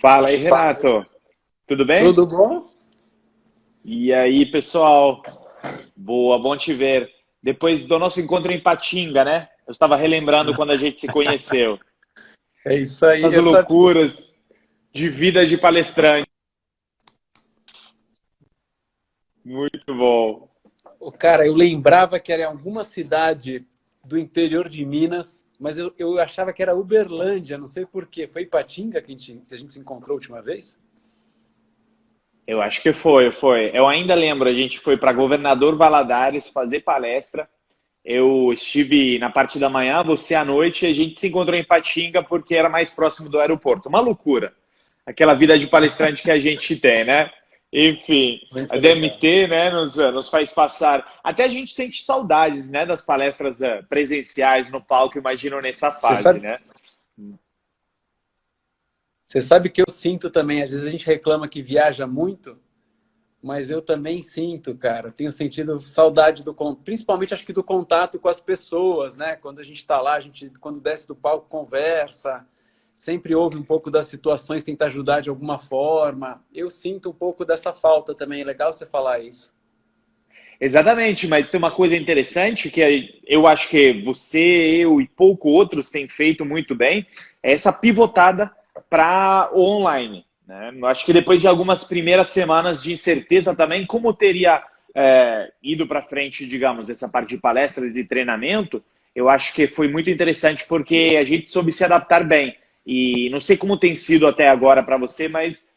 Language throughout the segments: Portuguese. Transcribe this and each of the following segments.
Fala aí, Renato. Tudo bem? Tudo bom? E aí, pessoal? Boa, bom te ver. Depois do nosso encontro em Patinga, né? Eu estava relembrando quando a gente se conheceu. É isso aí. Essas loucuras de vida de palestrante. Muito bom. Cara, eu lembrava que era em alguma cidade do interior de Minas, mas eu achava que era Uberlândia, não sei por quê. Foi em Patinga que a gente se encontrou a última vez? Eu acho que foi. Eu ainda lembro, a gente foi para Governador Valadares fazer palestra. Eu estive na parte da manhã, você à noite, e a gente se encontrou em Patinga porque era mais próximo do aeroporto. Uma loucura. Aquela vida de palestrante que a gente tem, né? Enfim, a Muito legal. DMT, né, nos faz passar. Até a gente sente saudades, né, das palestras presenciais no palco, imagino nessa Você fase, sabe, né? você sabe que eu sinto também, às vezes a gente reclama que viaja muito, mas eu também sinto, cara. Tenho sentido saudade principalmente acho que do contato com as pessoas, né? Quando a gente está lá, a gente quando desce do palco conversa, sempre ouve um pouco das situações, tenta ajudar de alguma forma. Eu sinto um pouco dessa falta também. É legal você falar isso. Exatamente, mas tem uma coisa interessante que eu acho que você, eu e pouco outros têm feito muito bem, é essa pivotada para o online, né? Eu acho que depois de algumas primeiras semanas de incerteza também, como teria ido para frente, digamos, essa parte de palestras e treinamento, eu acho que foi muito interessante porque a gente soube se adaptar bem. E não sei como tem sido até agora para você, mas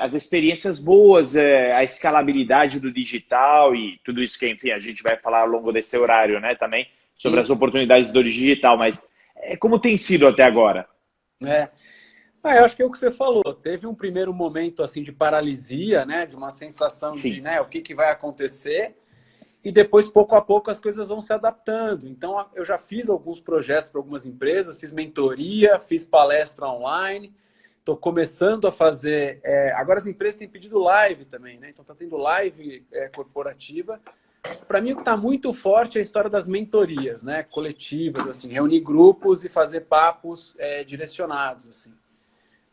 as experiências boas, a escalabilidade do digital e tudo isso que, enfim, a gente vai falar ao longo desse horário, né, também, sobre as Sim. oportunidades do digital, mas como tem sido até agora? É. Eu acho que é o que você falou. Teve um primeiro momento assim de paralisia, né? De uma sensação de, Sim. né, o que que vai acontecer? E depois, pouco a pouco, as coisas vão se adaptando. Então, eu já fiz alguns projetos para algumas empresas, fiz mentoria, fiz palestra online, estou começando a fazer. Agora as empresas têm pedido live também, né? Então está tendo live corporativa. Para mim, o que está muito forte é a história das mentorias, né? Coletivas, assim, reunir grupos e fazer papos direcionados, assim.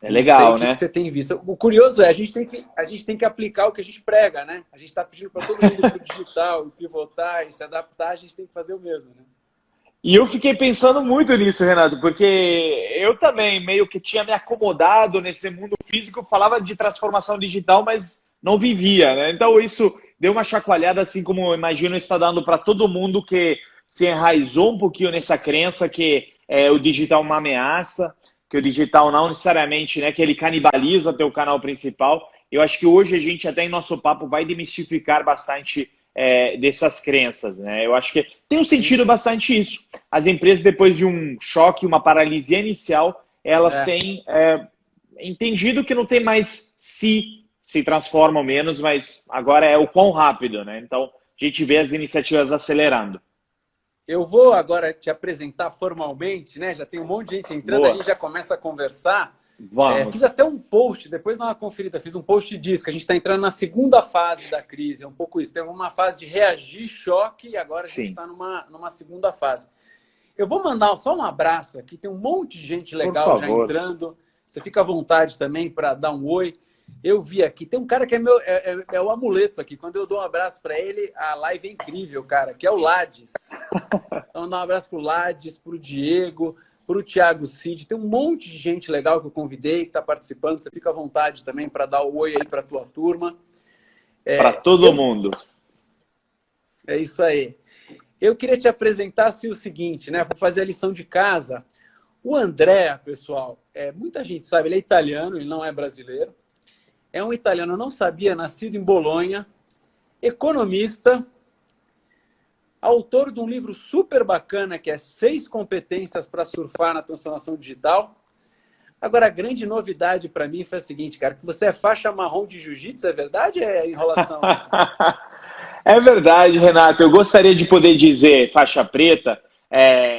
É Não sei o legal, que né? você tem visto. O curioso é, a gente tem que aplicar o que a gente prega, né? A gente está pedindo para todo mundo para o digital, e pivotar e se adaptar, a gente tem que fazer o mesmo, né? E eu fiquei pensando muito nisso, Renato, porque eu também meio que tinha me acomodado nesse mundo físico, falava de transformação digital, mas não vivia, né? Então isso deu uma chacoalhada, assim como eu imagino está dando para todo mundo que se enraizou um pouquinho nessa crença que o digital é uma ameaça, que o digital não necessariamente, né, que ele canibaliza teu canal principal. Eu acho que hoje a gente até em nosso papo vai demistificar bastante dessas crenças, né? Eu acho que tem um Sim. sentido bastante isso. As empresas, depois de um choque, uma paralisia inicial, elas É, têm entendido que não tem mais se transformam menos, mas agora é o quão rápido, né? Então, a gente vê as iniciativas acelerando. eu vou agora te apresentar formalmente, né? Já tem um monte de gente entrando, a Boa, gente já começa a conversar. Fiz vamos. até um post, depois dá uma conferida, fiz um post disso, que a gente está entrando na segunda fase da crise, é um pouco isso. Tem uma fase de reagir, choque, e agora a gente Sim, está numa segunda fase. Eu vou mandar só um abraço aqui, tem um monte de gente por legal já favor. entrando. Você fica à vontade também para dar um oi. Eu vi aqui, tem um cara que é o amuleto aqui. Quando eu dou um abraço para ele, a live é incrível, cara, que é o Lades. Então, mandar um abraço pro Lades, pro Diego, pro Thiago Cid. Tem um monte de gente legal que eu convidei, que está participando. Você fica à vontade também para dar o oi aí para tua turma. Para todo Eu, mundo. é isso aí. Eu queria te apresentar assim, o seguinte, né? Vou fazer a lição de casa. O André, pessoal, muita gente sabe, ele é italiano, ele não é brasileiro. É um italiano, eu não sabia, nascido em Bolonha, economista, autor de um livro super bacana que é 6 competências para surfar na transformação digital. Agora, a grande novidade para mim foi a seguinte, cara, que você é faixa marrom de jiu-jitsu, é verdade ou é enrolação isso? É verdade, Renato. Eu gostaria de poder dizer faixa preta,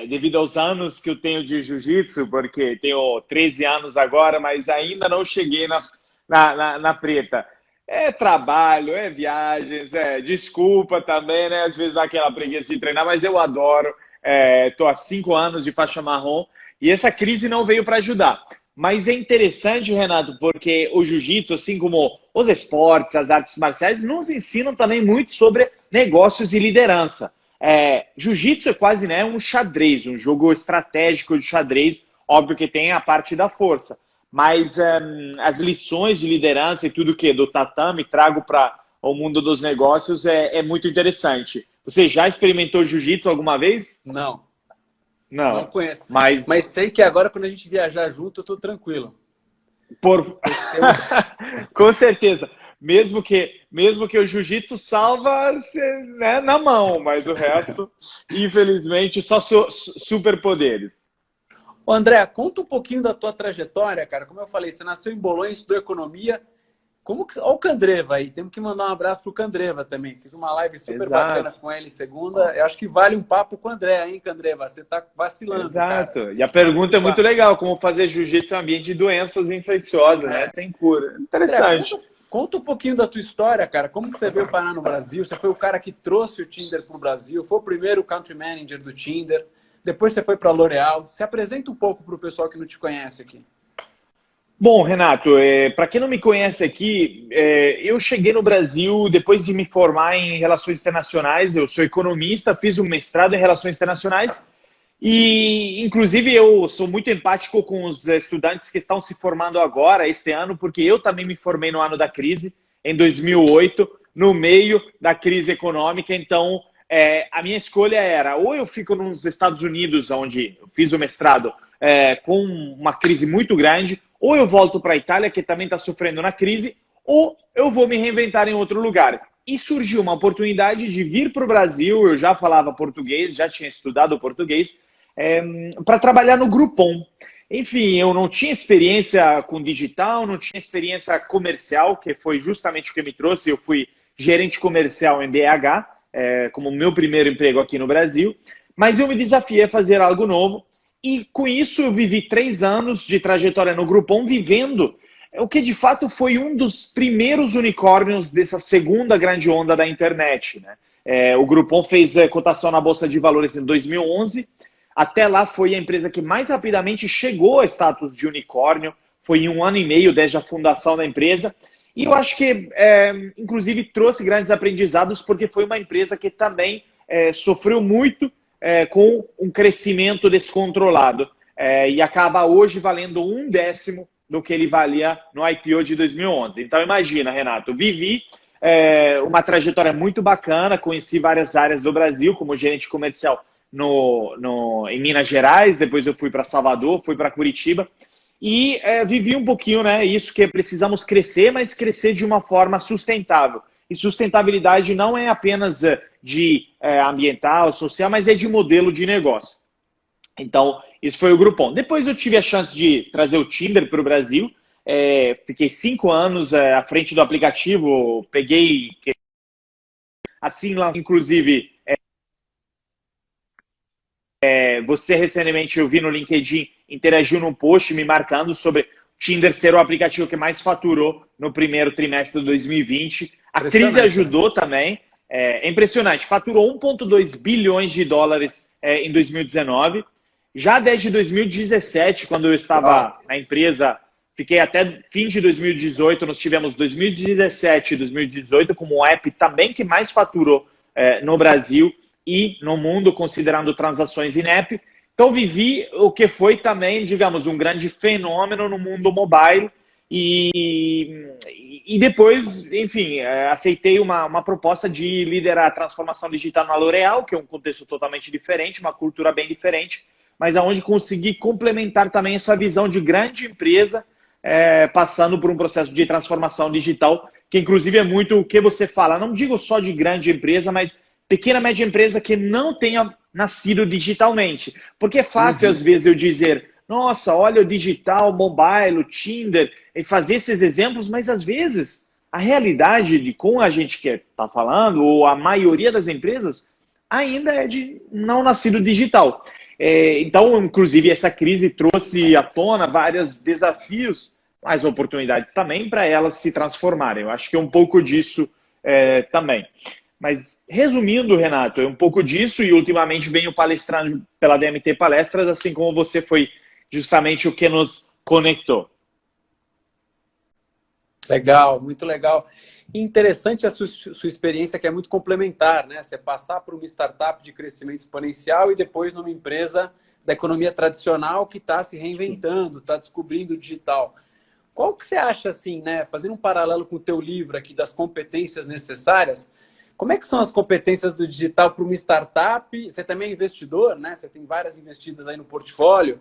devido aos anos que eu tenho de jiu-jitsu, porque tenho 13 anos agora, mas ainda não cheguei na preta. É trabalho, é viagens, desculpa também, né? Às vezes dá aquela preguiça de treinar, mas eu adoro. Estou há 5 anos de faixa marrom e essa crise não veio para ajudar. Mas é interessante, Renato, porque o jiu-jitsu, assim como os esportes, as artes marciais, nos ensinam também muito sobre negócios e liderança. Jiu-jitsu é quase, né, um xadrez, um jogo estratégico de xadrez, óbvio que tem a parte da força, mas as lições de liderança e tudo que do tatame trago para o mundo dos negócios é muito interessante. Você já experimentou jiu-jitsu alguma vez? Não, não Não, conheço. mas Mas sei que agora, quando a gente viajar junto, eu tô tranquilo. por... Porque eu... com certeza. Mesmo que o jiu-jitsu salva, né, na mão, mas o resto, infelizmente, só superpoderes. Ô, André, conta um pouquinho da tua trajetória, cara. Como eu falei, você nasceu em Bolonha, estudou economia. Como que... Olha o Candreva aí, temos que mandar um abraço pro Candreva também. Fiz uma live super bacana Exato, com ele segunda. Eu acho que vale um papo com o André, hein, Candreva? Você tá vacilando, cara. exato. Tem E a que pergunta é muito participar. legal, como fazer jiu-jitsu em um ambiente de doenças infecciosas, né? É. Sem cura. André, Interessante. conta um pouquinho da tua história, cara. Como que você veio parar no Brasil? Você foi o cara que trouxe o Tinder pro Brasil, foi o primeiro country manager do Tinder. Depois você foi para a L'Oréal. Se apresenta um pouco para o pessoal que não te conhece aqui. Bom, Renato, para quem não me conhece aqui, eu cheguei no Brasil depois de me formar em Relações Internacionais. Eu sou economista, fiz um mestrado em Relações Internacionais e, inclusive, eu sou muito empático com os estudantes que estão se formando agora, este ano, porque eu também me formei no ano da crise, em 2008, no meio da crise econômica. Então, a minha escolha era ou eu fico nos Estados Unidos, onde eu fiz o mestrado, com uma crise muito grande, ou eu volto para a Itália, que também está sofrendo na crise, ou eu vou me reinventar em outro lugar. E surgiu uma oportunidade de vir para o Brasil, eu já falava português, já tinha estudado português, para trabalhar no Groupon. Enfim, eu não tinha experiência com digital, não tinha experiência comercial, que foi justamente o que me trouxe. Eu fui gerente comercial em BH, como meu primeiro emprego aqui no Brasil, mas eu me desafiei a fazer algo novo. E com isso eu vivi 3 anos de trajetória no Groupon, vivendo o que de fato foi um dos primeiros unicórnios dessa segunda grande onda da internet, né? O Groupon fez cotação na Bolsa de Valores em 2011, até lá foi a empresa que mais rapidamente chegou ao status de unicórnio, foi em 1 ano e meio desde a fundação da empresa, e eu acho que, inclusive, trouxe grandes aprendizados, porque foi uma empresa que também sofreu muito com um crescimento descontrolado e acaba hoje valendo 1/10 do que ele valia no IPO de 2011. Então imagina, Renato, vivi uma trajetória muito bacana, conheci várias áreas do Brasil como gerente comercial em Minas Gerais, depois eu fui para Salvador, fui para Curitiba e vivi um pouquinho, né, isso que precisamos crescer, mas crescer de uma forma sustentável. E sustentabilidade não é apenas de ambiental, social, mas é de modelo de negócio. Então, isso foi o Groupon. Depois eu tive a chance de trazer o Tinder para o Brasil. Fiquei 5 anos à frente do aplicativo. Peguei, assim, lá, inclusive, você recentemente, eu vi no LinkedIn, interagiu num post me marcando sobre Tinder ser o aplicativo que mais faturou no primeiro trimestre de 2020. A crise ajudou, né? Também. É impressionante. Faturou 1,2 bilhões de dólares em 2019. Já desde 2017, quando eu estava na empresa, fiquei até fim de 2018, nós tivemos 2017 e 2018 como o app também que mais faturou no Brasil e no mundo, considerando transações in-app. Então, vivi o que foi também, digamos, um grande fenômeno no mundo mobile e depois, enfim, aceitei uma proposta de liderar a transformação digital na L'Oréal, que é um contexto totalmente diferente, uma cultura bem diferente, mas aonde consegui complementar também essa visão de grande empresa, passando por um processo de transformação digital, que inclusive é muito o que você fala, não digo só de grande empresa, mas pequena, média empresa que não tenha nascido digitalmente. Porque é fácil, às vezes, eu dizer, nossa, olha o digital, mobile, o Tinder, e fazer esses exemplos, mas às vezes a realidade de com a gente que está falando, ou a maioria das empresas, ainda é de não nascido digital. Então, inclusive, essa crise trouxe à tona vários desafios, mas oportunidades também para elas se transformarem. Eu acho que é um pouco disso também. Mas, resumindo, Renato, é um pouco disso e ultimamente venho palestrando pela DMT Palestras, assim como você foi justamente o que nos conectou. Legal, muito legal. E interessante a sua experiência, que é muito complementar, né? Você passar por uma startup de crescimento exponencial e depois numa empresa da economia tradicional que está se reinventando, está descobrindo o digital. Qual que você acha, assim, né? Fazendo um paralelo com o teu livro aqui das competências necessárias, como é que são as competências do digital para uma startup? Você também é investidor, né? Você tem várias investidas aí no portfólio.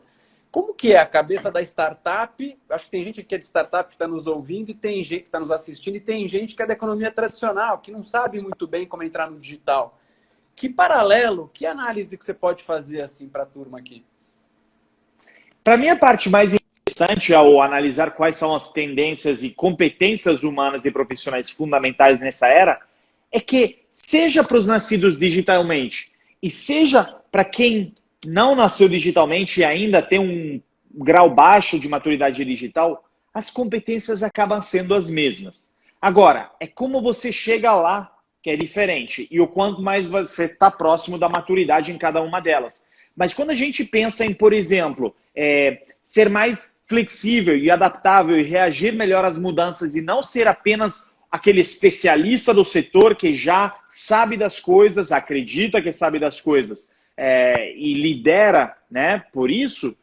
Como que é a cabeça da startup? Acho que tem gente que é de startup que está nos ouvindo e tem gente que está nos assistindo e tem gente que é da economia tradicional, que não sabe muito bem como entrar no digital. Que paralelo, que análise que você pode fazer assim para a turma aqui? Para mim, a parte mais interessante ao analisar quais são as tendências e competências humanas e profissionais fundamentais nessa era é que, seja para os nascidos digitalmente e seja para quem não nasceu digitalmente e ainda tem um grau baixo de maturidade digital, as competências acabam sendo as mesmas. Agora, é como você chega lá que é diferente e o quanto mais você está próximo da maturidade em cada uma delas. Mas quando a gente pensa em, por exemplo, ser mais flexível e adaptável e reagir melhor às mudanças e não ser apenas aquele especialista do setor que já sabe das coisas, acredita que sabe das coisas, e lidera, né, por isso,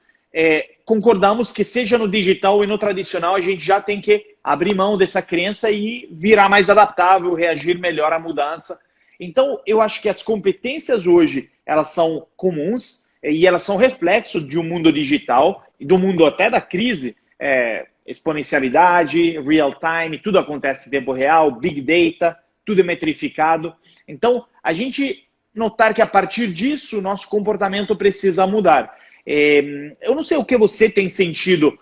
concordamos que seja no digital e no tradicional a gente já tem que abrir mão dessa crença e virar mais adaptável, reagir melhor à mudança. Então, eu acho que as competências hoje, elas são comuns e elas são reflexo de um mundo digital e do mundo até da crise, exponencialidade, real time, tudo acontece em tempo real, big data, tudo é metrificado. Então, a gente notar que a partir disso, nosso comportamento precisa mudar. Eu não sei o que você tem sentido,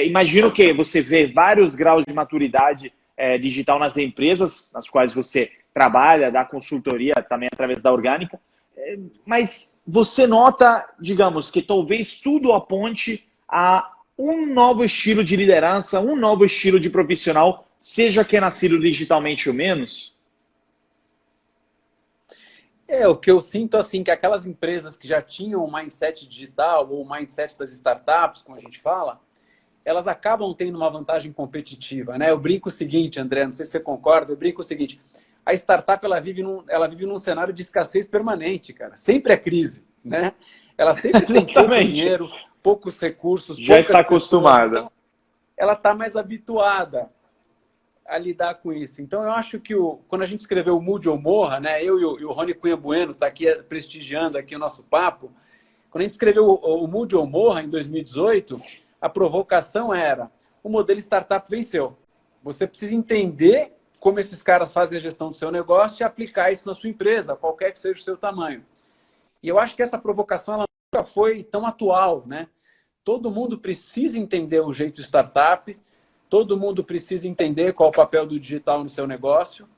imagino que você vê vários graus de maturidade digital nas empresas nas quais você trabalha, dá consultoria também através da Orgânica, mas você nota, digamos, que talvez tudo aponte a um novo estilo de liderança, um novo estilo de profissional, seja que é nascido digitalmente ou menos? O que eu sinto, assim, que aquelas empresas que já tinham o mindset digital ou o mindset das startups, como a gente fala, elas acabam tendo uma vantagem competitiva, né? Eu brinco o seguinte, André, não sei se você concorda, eu brinco o seguinte, a startup, ela vive num cenário de escassez permanente, cara. Sempre é crise, né? Ela sempre tem pouco dinheiro, poucos recursos, já está acostumada. Então, ela está mais habituada a lidar com isso. Então, eu acho que quando a gente escreveu o Mude ou Morra, né, eu e o Rony Cunha Bueno está aqui prestigiando aqui o nosso papo, quando a gente escreveu o Mude ou Morra em 2018, a provocação era: o modelo startup venceu. Você precisa entender como esses caras fazem a gestão do seu negócio e aplicar isso na sua empresa, qualquer que seja o seu tamanho. E eu acho que essa provocação ela nunca foi tão atual, né? Todo mundo precisa entender o jeito startup, todo mundo precisa entender qual é o papel do digital no seu negócio.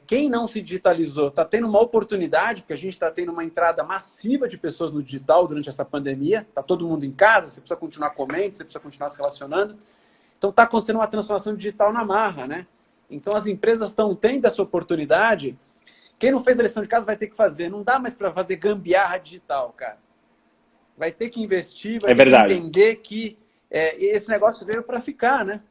Quem não se digitalizou está tendo uma oportunidade, porque a gente está tendo uma entrada massiva de pessoas no digital durante essa pandemia. Está todo mundo em casa, você precisa continuar comendo, você precisa continuar se relacionando. Então está acontecendo uma transformação digital na marra, né? Então as empresas estão tendo essa oportunidade. Quem não fez a lição de casa vai ter que fazer. Não dá mais para fazer gambiarra digital, cara. Vai ter que investir, vai ter que entender que esse negócio veio para ficar, né?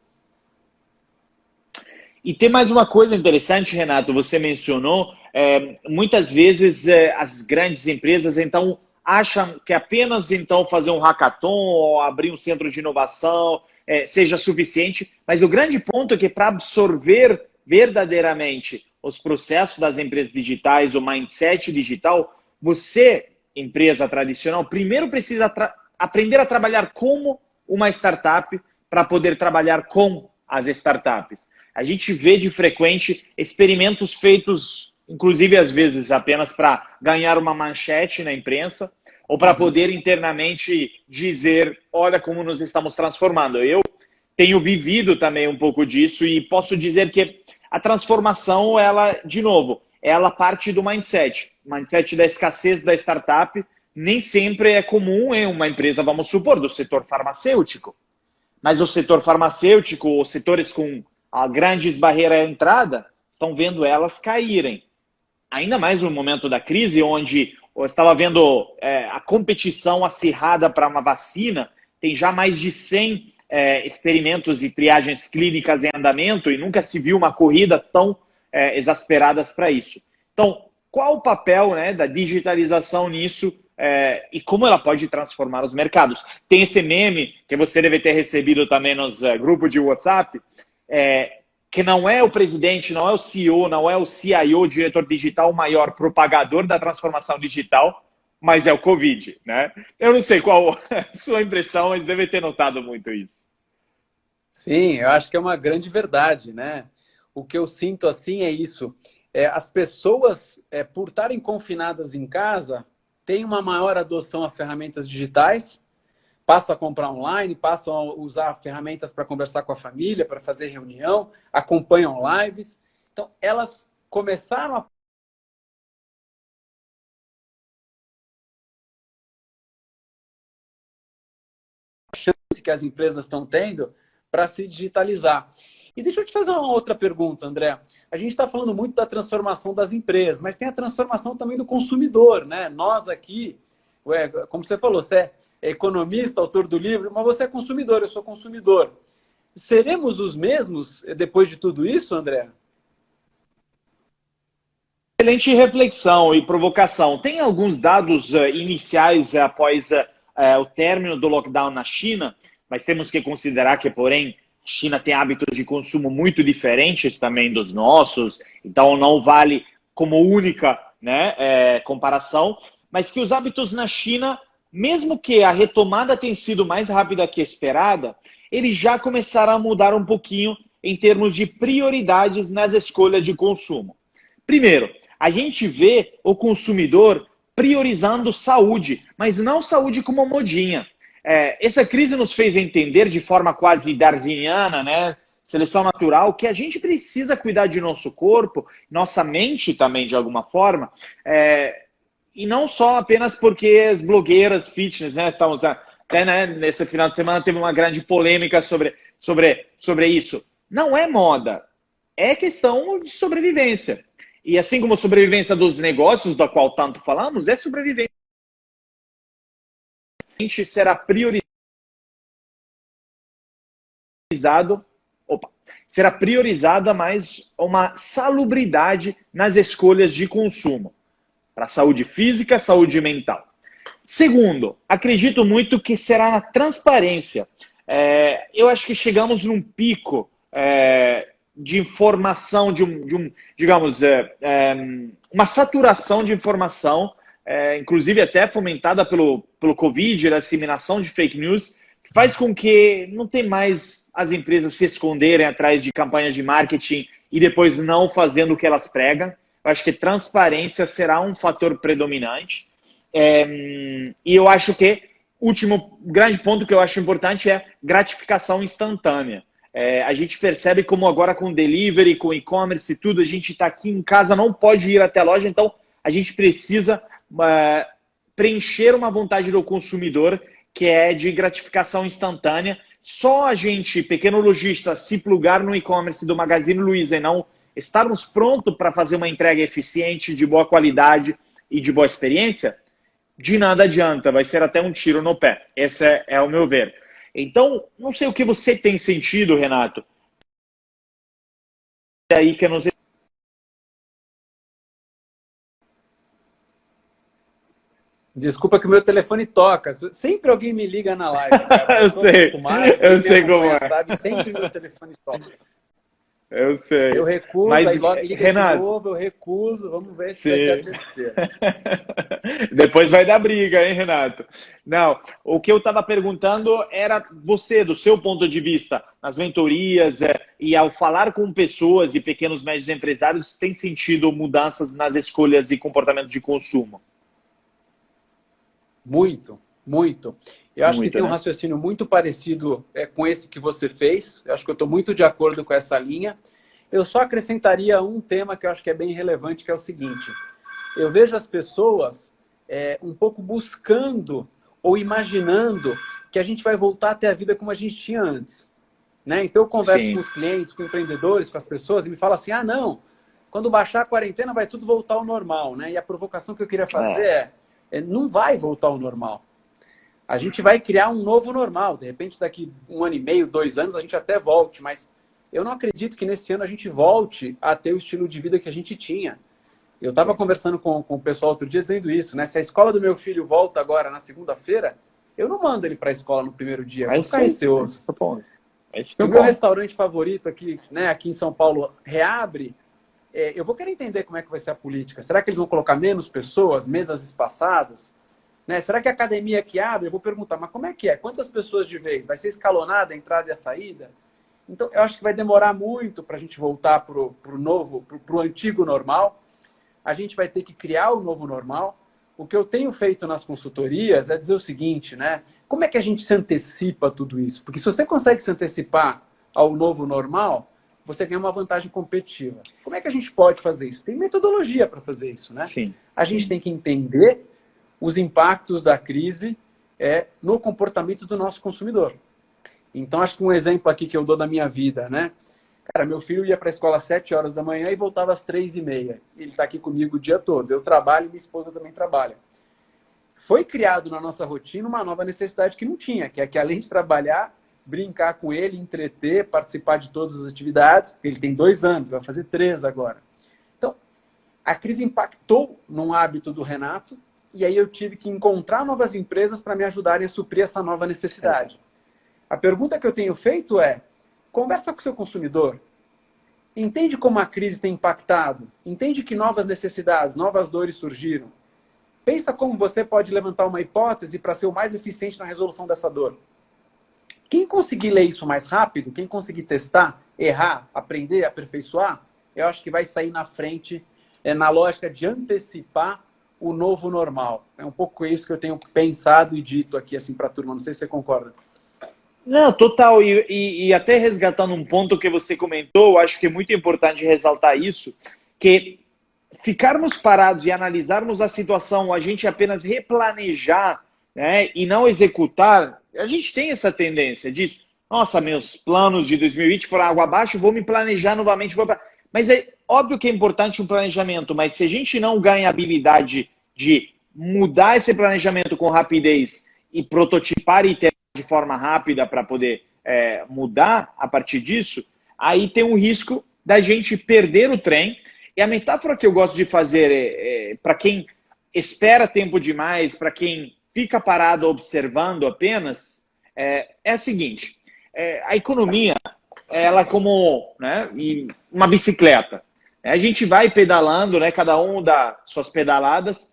E tem mais uma coisa interessante, Renato, você mencionou, muitas vezes as grandes empresas então acham que apenas então fazer um hackathon ou abrir um centro de inovação seja suficiente, mas o grande ponto é que para absorver verdadeiramente os processos das empresas digitais, o mindset digital, você, empresa tradicional, primeiro precisa aprender a trabalhar como uma startup para poder trabalhar com as startups. A gente vê de frequente experimentos feitos, inclusive às vezes apenas para ganhar uma manchete na imprensa ou para poder internamente dizer, olha como nos estamos transformando. Eu tenho vivido também um pouco disso e posso dizer que a transformação, ela, de novo, ela parte do mindset. O mindset da escassez da startup nem sempre é comum em uma empresa, vamos supor, do setor farmacêutico. Mas o setor farmacêutico, os setores com grandes barreiras à entrada, estão vendo elas caírem. Ainda mais no momento da crise, onde eu estava vendo a competição acirrada para uma vacina, tem já mais de 100 experimentos e triagens clínicas em andamento e nunca se viu uma corrida tão exasperadas para isso. Então, qual o papel, né, da digitalização nisso e como ela pode transformar os mercados? Tem esse meme que você deve ter recebido também nos grupos de WhatsApp, que não é o presidente, não é o CEO, não é o CIO, diretor digital, o maior propagador da transformação digital, mas é o Covid, né? Eu não sei qual a sua impressão, mas deve ter notado muito isso. Sim, eu acho que é uma grande verdade, né? O que eu sinto assim é isso. As pessoas, por estarem confinadas em casa, têm uma maior adoção a ferramentas digitais, passam a comprar online, passam a usar ferramentas para conversar com a família, para fazer reunião, acompanham lives. Então, elas começaram a chance que as empresas estão tendo para se digitalizar. E deixa eu te fazer uma outra pergunta, André. A gente está falando muito da transformação das empresas, mas tem a transformação também do consumidor, né? Nós aqui, como você falou, você é economista, autor do livro, mas você é consumidor, eu sou consumidor. Seremos os mesmos depois de tudo isso, André? Excelente reflexão e provocação. Tem alguns dados iniciais após o término do lockdown na China, mas temos que considerar que, porém, a China tem hábitos de consumo muito diferentes também dos nossos, então não vale como única, né, comparação, mas que os hábitos na China, mesmo que a retomada tenha sido mais rápida que esperada, eles já começaram a mudar um pouquinho em termos de prioridades nas escolhas de consumo. Primeiro, a gente vê o consumidor priorizando saúde, mas não saúde como modinha. Essa crise nos fez entender de forma quase darwiniana, né, seleção natural, que a gente precisa cuidar de nosso corpo, nossa mente também, de alguma forma, e não só apenas porque as blogueiras fitness, né, estão usando. Até, né, nesse final de semana teve uma grande polêmica sobre isso. Não é moda, é questão de sobrevivência. E assim como a sobrevivência dos negócios, da qual tanto falamos, é sobrevivência. Será priorizada mais uma salubridade nas escolhas de consumo, para a saúde física, saúde mental. Segundo, acredito muito que será na transparência. Eu acho que chegamos num pico de informação, digamos, uma saturação de informação, inclusive até fomentada pelo Covid, a disseminação de fake news, que faz com que não tem mais as empresas se esconderem atrás de campanhas de marketing e depois não fazendo o que elas pregam. Eu acho que transparência será um fator predominante. E eu acho que o último grande ponto que eu acho importante é gratificação instantânea. A gente percebe como agora com delivery, com e-commerce e tudo, a gente está aqui em casa, não pode ir até a loja, então a gente precisa preencher uma vontade do consumidor que é de gratificação instantânea. Só a gente, pequeno lojista, se plugar no e-commerce do Magazine Luiza e não estarmos prontos para fazer uma entrega eficiente, de boa qualidade e de boa experiência, de nada adianta, vai ser até um tiro no pé. Esse é o meu ver. Então, não sei o que você tem sentido, Renato. É aí que eu não sei. Desculpa que o meu telefone toca. Sempre alguém me liga na live, cara. Eu sei como é. Sabe? Sempre meu telefone toca. Eu sei. Eu recuso, mas, aí logo liga Renato, de novo, eu recuso. Vamos ver se vai acontecer. Depois vai dar briga, hein, Renato? Não, o que eu estava perguntando era você, do seu ponto de vista, nas mentorias e ao falar com pessoas e pequenos e médios empresários, tem sentido mudanças nas escolhas e comportamento de consumo? Muito, muito. Eu acho que tem um né? raciocínio muito parecido com esse que você fez. Eu acho que eu estou muito de acordo com essa linha. Eu só acrescentaria um tema que eu acho que é bem relevante, que é o seguinte. Eu vejo as pessoas um pouco buscando ou imaginando que a gente vai voltar a ter a vida como a gente tinha antes. Né? Então eu converso Sim. com os clientes, com empreendedores, com as pessoas, e me falam assim, não, quando baixar a quarentena vai tudo voltar ao normal. Né? E a provocação que eu queria fazer não vai voltar ao normal. A gente vai criar um novo normal. De repente, daqui 1 ano e meio, 2 anos, a gente até volte. Mas eu não acredito que nesse ano a gente volte a ter o estilo de vida que a gente tinha. Eu estava conversando com o pessoal outro dia dizendo isso, né? Se a escola do meu filho volta agora na segunda-feira, eu não mando ele para a escola no primeiro dia. Eu vou ficar receoso. Se o meu restaurante favorito aqui, né, aqui em São Paulo reabre, eu vou querer entender como é que vai ser a política. Será que eles vão colocar menos pessoas, mesas espaçadas? Né? Será que a academia que abre, eu vou perguntar, mas como é que é? Quantas pessoas de vez? Vai ser escalonada a entrada e a saída? Então, eu acho que vai demorar muito para a gente voltar para o antigo normal. A gente vai ter que criar o novo normal. O que eu tenho feito nas consultorias é dizer o seguinte, né? Como é que a gente se antecipa a tudo isso? Porque se você consegue se antecipar ao novo normal, você ganha uma vantagem competitiva. Como é que a gente pode fazer isso? Tem metodologia para fazer isso, né? Sim. A gente tem que entender os impactos da crise no comportamento do nosso consumidor. Então, acho que um exemplo aqui que eu dou da minha vida, né? Cara, meu filho ia para a escola às 7 horas da manhã e voltava às 3h30. Ele está aqui comigo o dia todo. Eu trabalho e minha esposa também trabalha. Foi criado na nossa rotina uma nova necessidade que não tinha, que é que além de trabalhar, brincar com ele, entreter, participar de todas as atividades. Ele tem 2 anos, vai fazer 3 agora. Então, a crise impactou num hábito do Renato e aí eu tive que encontrar novas empresas para me ajudarem a suprir essa nova necessidade. A pergunta que eu tenho feito é: conversa com o seu consumidor. Entende como a crise tem impactado. Entende que novas necessidades, novas dores surgiram. Pensa como você pode levantar uma hipótese para ser o mais eficiente na resolução dessa dor. Quem conseguir ler isso mais rápido, quem conseguir testar, errar, aprender, aperfeiçoar, eu acho que vai sair na frente na lógica de antecipar o novo normal. É um pouco isso que eu tenho pensado e dito aqui assim para a turma. Não sei se você concorda. Não, total. E até resgatando um ponto que você comentou, eu acho que é muito importante ressaltar isso, que ficarmos parados e analisarmos a situação, a gente apenas replanejar, né, e não executar, a gente tem essa tendência disso. Nossa, meus planos de 2020 foram água abaixo, vou me planejar novamente. Mas é óbvio que é importante um planejamento, mas se a gente não ganha a habilidade de mudar esse planejamento com rapidez e prototipar e ter de forma rápida para poder mudar a partir disso, aí tem um risco da gente perder o trem. E a metáfora que eu gosto de fazer para quem espera tempo demais, para quem fica parado observando apenas, é a seguinte: a economia, ela é como, né, uma bicicleta. A gente vai pedalando, né, cada um dá suas pedaladas,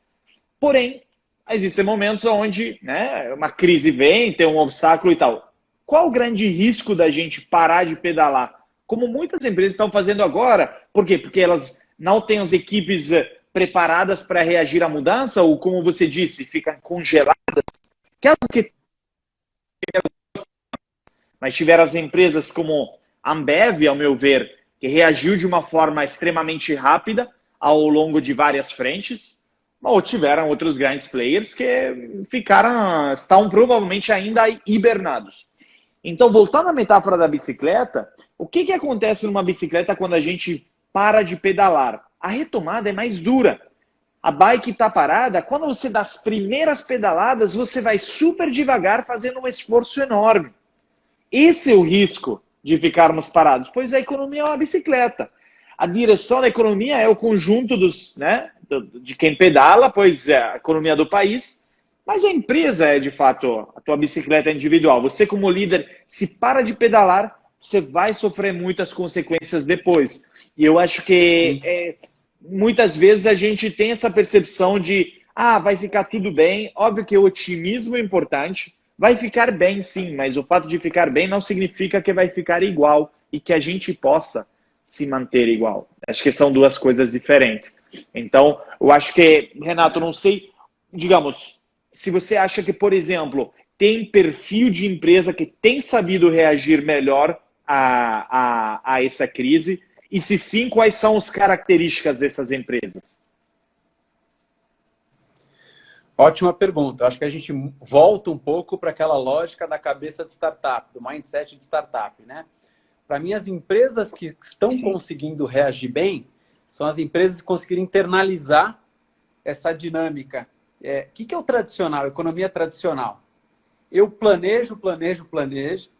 porém, existem momentos onde, né, uma crise vem, tem um obstáculo e tal. Qual o grande risco da gente parar de pedalar? Como muitas empresas estão fazendo agora. Por quê? Porque elas não têm as equipes preparadas para reagir à mudança, ou, como você disse, ficam congeladas. Que é algo que... Mas tiveram as empresas como a Ambev, ao meu ver, que reagiu de uma forma extremamente rápida ao longo de várias frentes. Ou tiveram outros grandes players que estão provavelmente ainda hibernados. Então, voltando à metáfora da bicicleta, o que acontece numa bicicleta quando a gente para de pedalar? A retomada é mais dura. A bike está parada, quando você dá as primeiras pedaladas, você vai super devagar fazendo um esforço enorme. Esse é o risco de ficarmos parados, pois a economia é uma bicicleta. A direção da economia é o conjunto de quem pedala, pois é a economia do país, mas a empresa é, de fato, a tua bicicleta individual. Você, como líder, se para de pedalar, você vai sofrer muitas consequências depois. E eu acho que muitas vezes a gente tem essa percepção de vai ficar tudo bem. Óbvio que o otimismo é importante, vai ficar bem sim, mas o fato de ficar bem não significa que vai ficar igual e que a gente possa se manter igual. Acho que são duas coisas diferentes. Então, eu acho que, Renato, não sei, digamos, se você acha que, por exemplo, tem perfil de empresa que tem sabido reagir melhor a essa crise, e se sim, quais são as características dessas empresas? Ótima pergunta. Acho que a gente volta um pouco para aquela lógica da cabeça de startup, do mindset de startup, né? Para mim, as empresas que estão conseguindo reagir bem são as empresas que conseguiram internalizar essa dinâmica. O que é o tradicional, a economia tradicional? Eu planejo, planejo, planejo.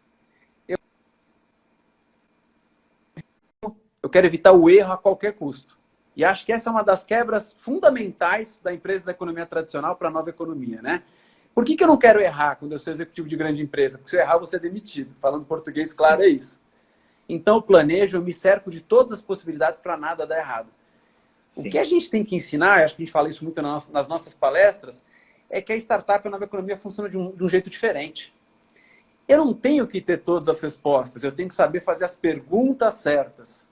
Eu quero evitar o erro a qualquer custo. E acho que essa é uma das quebras fundamentais da empresa da economia tradicional para a nova economia, né? Por que eu não quero errar quando eu sou executivo de grande empresa? Porque se eu errar, eu vou ser demitido. Falando português, claro, é isso. Então, eu planejo, eu me cerco de todas as possibilidades para nada dar errado. Sim. O que a gente tem que ensinar, acho que a gente fala isso muito nas nossas palestras, é que a startup e a nova economia funciona de um jeito diferente. Eu não tenho que ter todas as respostas, eu tenho que saber fazer as perguntas certas.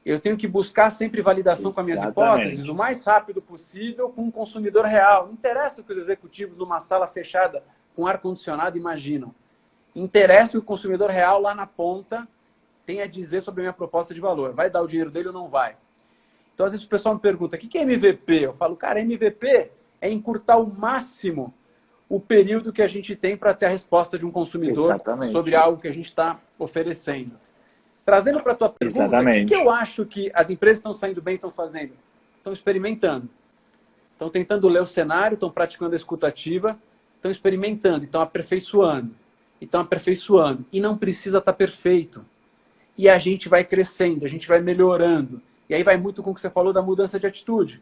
Eu tenho que buscar sempre validação com as minhas hipóteses o mais rápido possível com um consumidor real. Não interessa o que os executivos numa sala fechada com ar-condicionado imaginam. Interessa o que o consumidor real lá na ponta tem a dizer sobre a minha proposta de valor. Vai dar o dinheiro dele ou não vai? Então, às vezes o pessoal me pergunta, o que é MVP? Eu falo, cara, MVP é encurtar ao máximo o período que a gente tem para ter a resposta de um consumidor sobre algo que a gente está oferecendo. Trazendo para a tua pergunta, o que eu acho que as empresas estão saindo bem, estão fazendo? Estão experimentando. Estão tentando ler o cenário, estão praticando a escuta ativa, estão experimentando, estão aperfeiçoando. E não precisa estar perfeito. E a gente vai crescendo, a gente vai melhorando. E aí vai muito com o que você falou da mudança de atitude.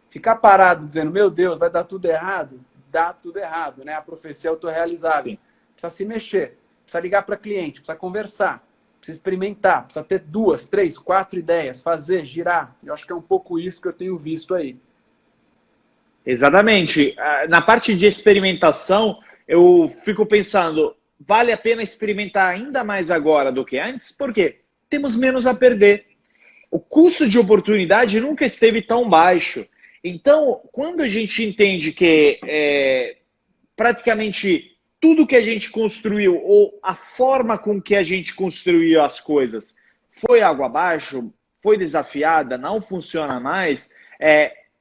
Ficar parado dizendo, meu Deus, vai dar tudo errado, dá tudo errado, né? A profecia autorrealizável. Precisa se mexer, precisa ligar para cliente, precisa conversar. Precisa experimentar, precisa ter 2, 3, 4 ideias, fazer, girar. Eu acho que é um pouco isso que eu tenho visto aí. Exatamente. Na parte de experimentação, eu fico pensando, vale a pena experimentar ainda mais agora do que antes? Por quê? Temos menos a perder. O custo de oportunidade nunca esteve tão baixo. Então, quando a gente entende que praticamente tudo que a gente construiu, ou a forma com que a gente construiu as coisas, foi água abaixo, foi desafiada, não funciona mais,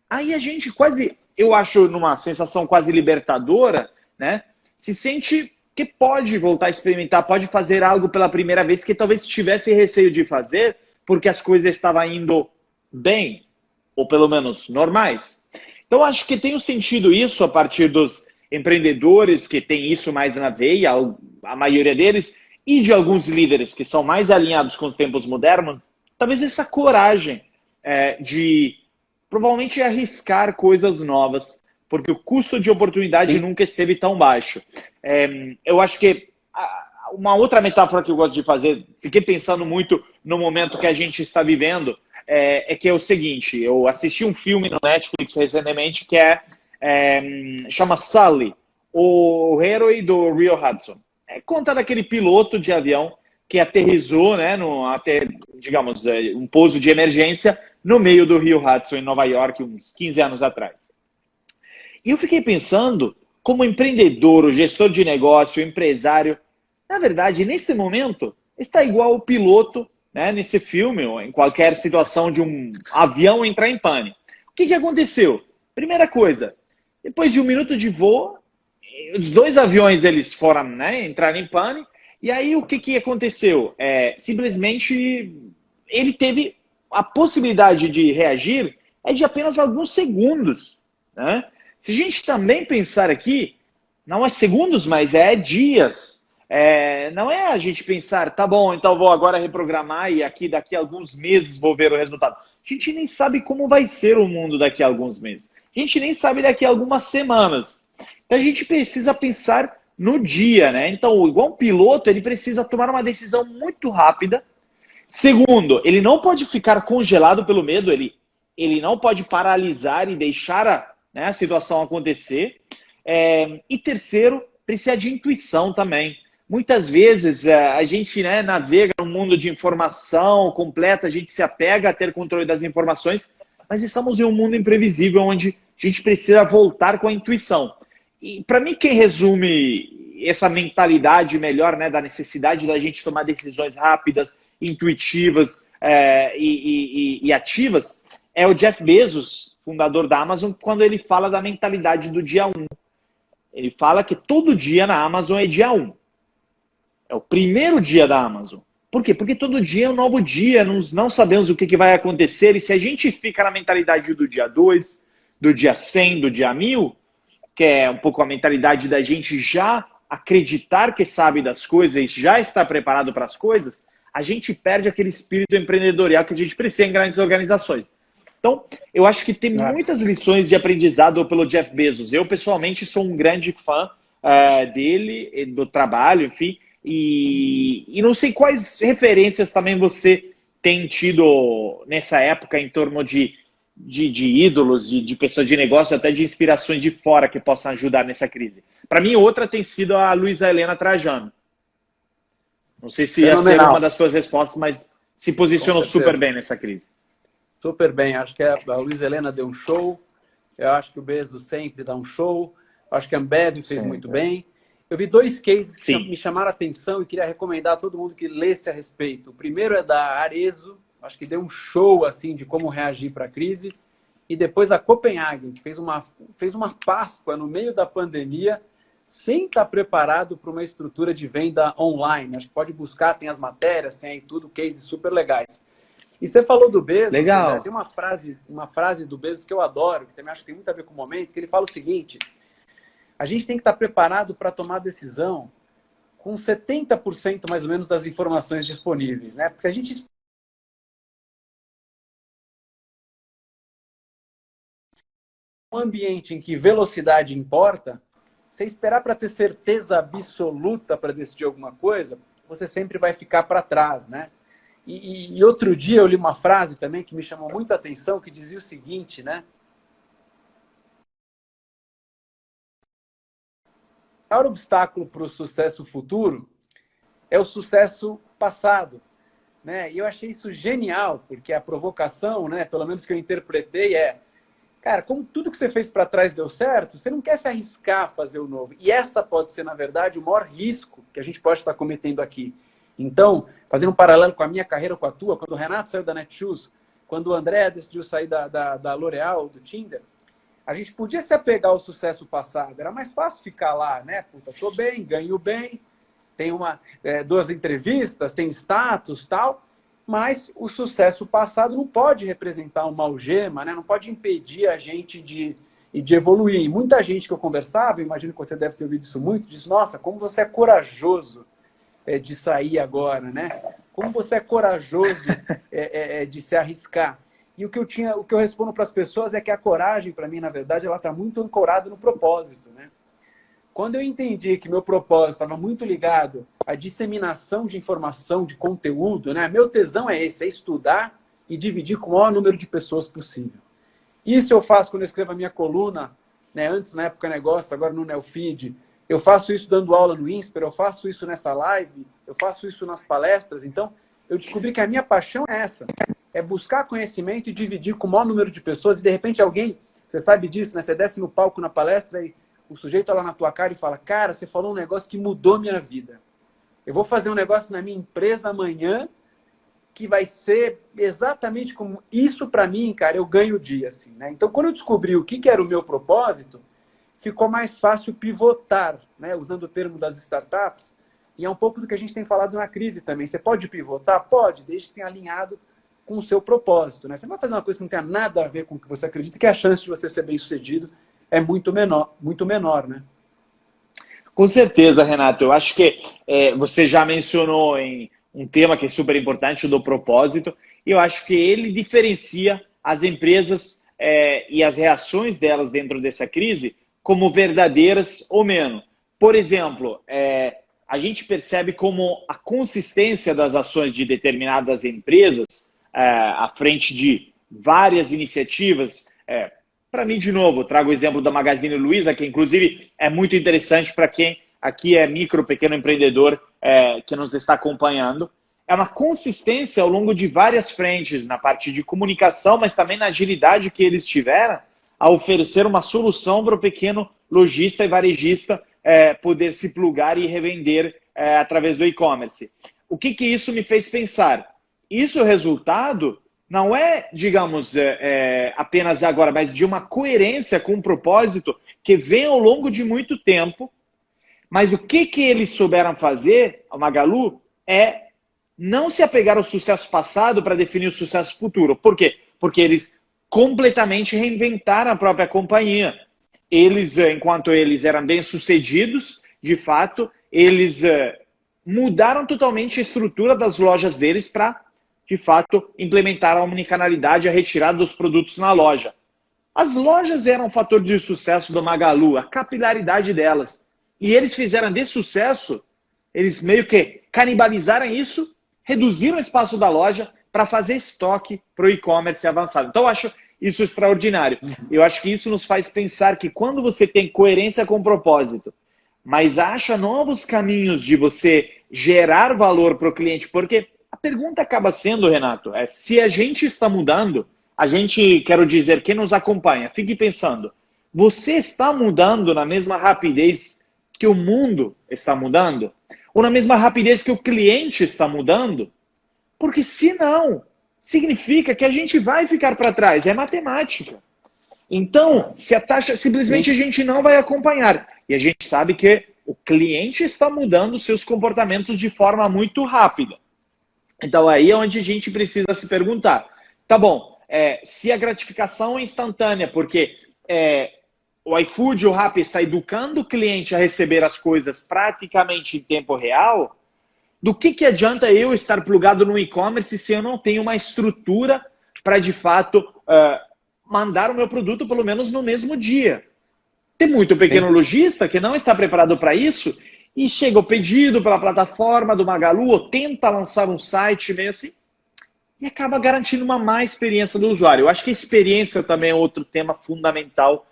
aí a gente quase, eu acho numa sensação quase libertadora, né? Se sente que pode voltar a experimentar, pode fazer algo pela primeira vez que talvez tivesse receio de fazer, porque as coisas estavam indo bem, ou pelo menos normais. Então, acho que tenho sentido isso a partir dos empreendedores que têm isso mais na veia, a maioria deles, e de alguns líderes que são mais alinhados com os tempos modernos, talvez essa coragem de provavelmente arriscar coisas novas, porque o custo de oportunidade nunca esteve tão baixo. Eu acho que uma outra metáfora que eu gosto de fazer, fiquei pensando muito no momento que a gente está vivendo, é que é o seguinte, eu assisti um filme no Netflix recentemente que chama Sully, o herói do Rio Hudson. Conta daquele piloto de avião que aterrissou, né, digamos, um pouso de emergência no meio do Rio Hudson, em Nova York, uns 15 anos atrás. E eu fiquei pensando, como empreendedor, o gestor de negócio, o empresário, na verdade, nesse momento, está igual o piloto, né, nesse filme, ou em qualquer situação de um avião entrar em pane. O que aconteceu? Primeira coisa, depois de 1 minuto de voo, os 2 aviões eles foram, né, entrar em pane, e aí o que aconteceu? Simplesmente ele teve a possibilidade de reagir de apenas alguns segundos. Né? Se a gente também pensar aqui, não é segundos, mas é dias. Não é a gente pensar, tá bom, então vou agora reprogramar e daqui a alguns meses vou ver o resultado. A gente nem sabe como vai ser o mundo daqui a alguns meses. A gente nem sabe daqui a algumas semanas. Então a gente precisa pensar no dia, né? Então, igual um piloto, ele precisa tomar uma decisão muito rápida. Segundo, ele não pode ficar congelado pelo medo, ele não pode paralisar e deixar a situação acontecer. E terceiro, precisa de intuição também. Muitas vezes a gente navega num mundo de informação completa, a gente se apega a ter controle das informações, mas estamos em um mundo imprevisível onde a gente precisa voltar com a intuição. E para mim, quem resume essa mentalidade melhor, da necessidade da gente tomar decisões rápidas, intuitivas e ativas, é o Jeff Bezos, fundador da Amazon, quando ele fala da mentalidade do dia 1. Ele fala que todo dia na Amazon é dia 1. É o primeiro dia da Amazon. Por quê? Porque todo dia é um novo dia, não sabemos o que vai acontecer, e se a gente fica na mentalidade do dia 2, do dia 100, do dia 1000, que é um pouco a mentalidade da gente já acreditar que sabe das coisas, já está preparado para as coisas, a gente perde aquele espírito empreendedorial que a gente precisa em grandes organizações. Então, eu acho que tem muitas lições de aprendizado pelo Jeff Bezos. Eu, pessoalmente, sou um grande fã dele, do trabalho, enfim, e não sei quais referências também você tem tido nessa época em torno de ídolos, de pessoas de negócio, até de inspirações de fora que possam ajudar nessa crise. Para mim, outra tem sido a Luísa Helena Trajano. Não sei se ia ser uma das suas respostas, mas se posicionou super bem nessa crise. Super bem. Acho que a Luísa Helena deu um show. Eu acho que o Bezos sempre dá um show. Acho que a Ambev fez muito bem. Eu vi 2 cases que me chamaram a atenção e queria recomendar a todo mundo que lesse a respeito. O primeiro é da Arezzo. Acho que deu um show assim de como reagir para a crise. E depois a Copenhagen, que fez uma Páscoa no meio da pandemia, sem estar preparado para uma estrutura de venda online. Acho que pode buscar, tem as matérias, tem aí tudo, cases super legais. E você falou do Bezos, legal. Né? Tem uma frase do Bezos que eu adoro, que também acho que tem muito a ver com o momento, que ele fala o seguinte: a gente tem que estar preparado para tomar decisão com 70% mais ou menos das informações disponíveis, né? Porque se a gente um ambiente em que velocidade importa, você esperar para ter certeza absoluta para decidir alguma coisa, você sempre vai ficar para trás, né? E outro dia eu li uma frase também que me chamou muita atenção, que dizia o seguinte, né? O maior obstáculo para o sucesso futuro é o sucesso passado, né? E eu achei isso genial, porque a provocação, né, pelo menos que eu interpretei, cara, como tudo que você fez para trás deu certo, você não quer se arriscar a fazer o novo. E essa pode ser, na verdade, o maior risco que a gente pode estar cometendo aqui. Então, fazendo um paralelo com a minha carreira, com a tua, quando o Renato saiu da Netshoes, quando o André decidiu sair da L'Oréal, do Tinder, a gente podia se apegar ao sucesso passado. Era mais fácil ficar lá, né? Puta, tô bem, ganho bem, tenho 2 entrevistas, tenho status, tal. Mas o sucesso passado não pode representar uma algema, né? Não pode impedir a gente de evoluir. E muita gente que eu conversava, eu imagino que você deve ter ouvido isso muito, diz: nossa, como você é corajoso de sair agora, né? Como você é corajoso de se arriscar. E o que eu respondo para as pessoas é que a coragem, para mim, na verdade, ela está muito ancorada no propósito, né? Quando eu entendi que meu propósito estava muito ligado à disseminação de informação, de conteúdo, né? Meu tesão é esse, é estudar e dividir com o maior número de pessoas possível. Isso eu faço quando eu escrevo a minha coluna, né? Antes na Época Negócio, agora no Neofeed. Eu faço isso dando aula no Inspire, eu faço isso nessa live, eu faço isso nas palestras. Então, eu descobri que a minha paixão é essa. É buscar conhecimento e dividir com o maior número de pessoas. E, de repente, alguém, você sabe disso, né? Você desce no palco na palestra e o sujeito olha na tua cara e fala: cara, você falou um negócio que mudou minha vida. Eu vou fazer um negócio na minha empresa amanhã que vai ser exatamente como isso. Para mim, cara, eu ganho o dia, assim, né? Então, quando eu descobri o que era o meu propósito, ficou mais fácil pivotar, né? Usando o termo das startups. E é um pouco do que a gente tem falado na crise também. Você pode pivotar? Pode, desde que tenha alinhado com o seu propósito, né? Você não vai fazer uma coisa que não tenha nada a ver com o que você acredita, que a chance de você ser bem-sucedido é muito menor, né? Com certeza, Renato. Eu acho que você já mencionou em um tema que é super importante, o do propósito, e eu acho que ele diferencia as empresas e as reações delas dentro dessa crise como verdadeiras ou menos. Por exemplo, a gente percebe como a consistência das ações de determinadas empresas à frente de várias iniciativas. Para mim, de novo, trago o exemplo da Magazine Luiza, que inclusive é muito interessante para quem aqui é micro, pequeno empreendedor que nos está acompanhando. É uma consistência ao longo de várias frentes, na parte de comunicação, mas também na agilidade que eles tiveram a oferecer uma solução para o pequeno lojista e varejista poder se plugar e revender através do e-commerce. O que isso me fez pensar? Isso é o resultado não é, digamos, apenas agora, mas de uma coerência com um propósito que vem ao longo de muito tempo. Mas o que eles souberam fazer, a Magalu, é não se apegar ao sucesso passado para definir o sucesso futuro. Por quê? Porque eles completamente reinventaram a própria companhia. eles, enquanto eles eram bem-sucedidos, de fato, eles mudaram totalmente a estrutura das lojas deles para, de fato, implementar a omnicanalidade, a retirada dos produtos na loja. As lojas eram um fator de sucesso do Magalu, a capilaridade delas. E eles fizeram de sucesso, eles meio que canibalizaram isso, reduziram o espaço da loja para fazer estoque para o e-commerce avançado. Então, eu acho isso extraordinário. Eu acho que isso nos faz pensar que quando você tem coerência com o propósito, mas acha novos caminhos de você gerar valor para o cliente, porque a pergunta acaba sendo, Renato, se a gente está mudando, a gente, quero dizer, quem nos acompanha, fique pensando, você está mudando na mesma rapidez que o mundo está mudando? Ou na mesma rapidez que o cliente está mudando? Porque se não, significa que a gente vai ficar para trás, é matemática. Então, se a taxa, simplesmente a gente não vai acompanhar. E a gente sabe que o cliente está mudando seus comportamentos de forma muito rápida. Então, aí é onde a gente precisa se perguntar, tá bom, se a gratificação é instantânea, porque o iFood, o Rappi está educando o cliente a receber as coisas praticamente em tempo real, do que adianta eu estar plugado no e-commerce se eu não tenho uma estrutura para, de fato, mandar o meu produto pelo menos no mesmo dia? Tem muito pequeno lojista que não está preparado para isso e chega o pedido pela plataforma do Magalu ou tenta lançar um site meio assim e acaba garantindo uma má experiência do usuário. Eu acho que a experiência também é outro tema fundamental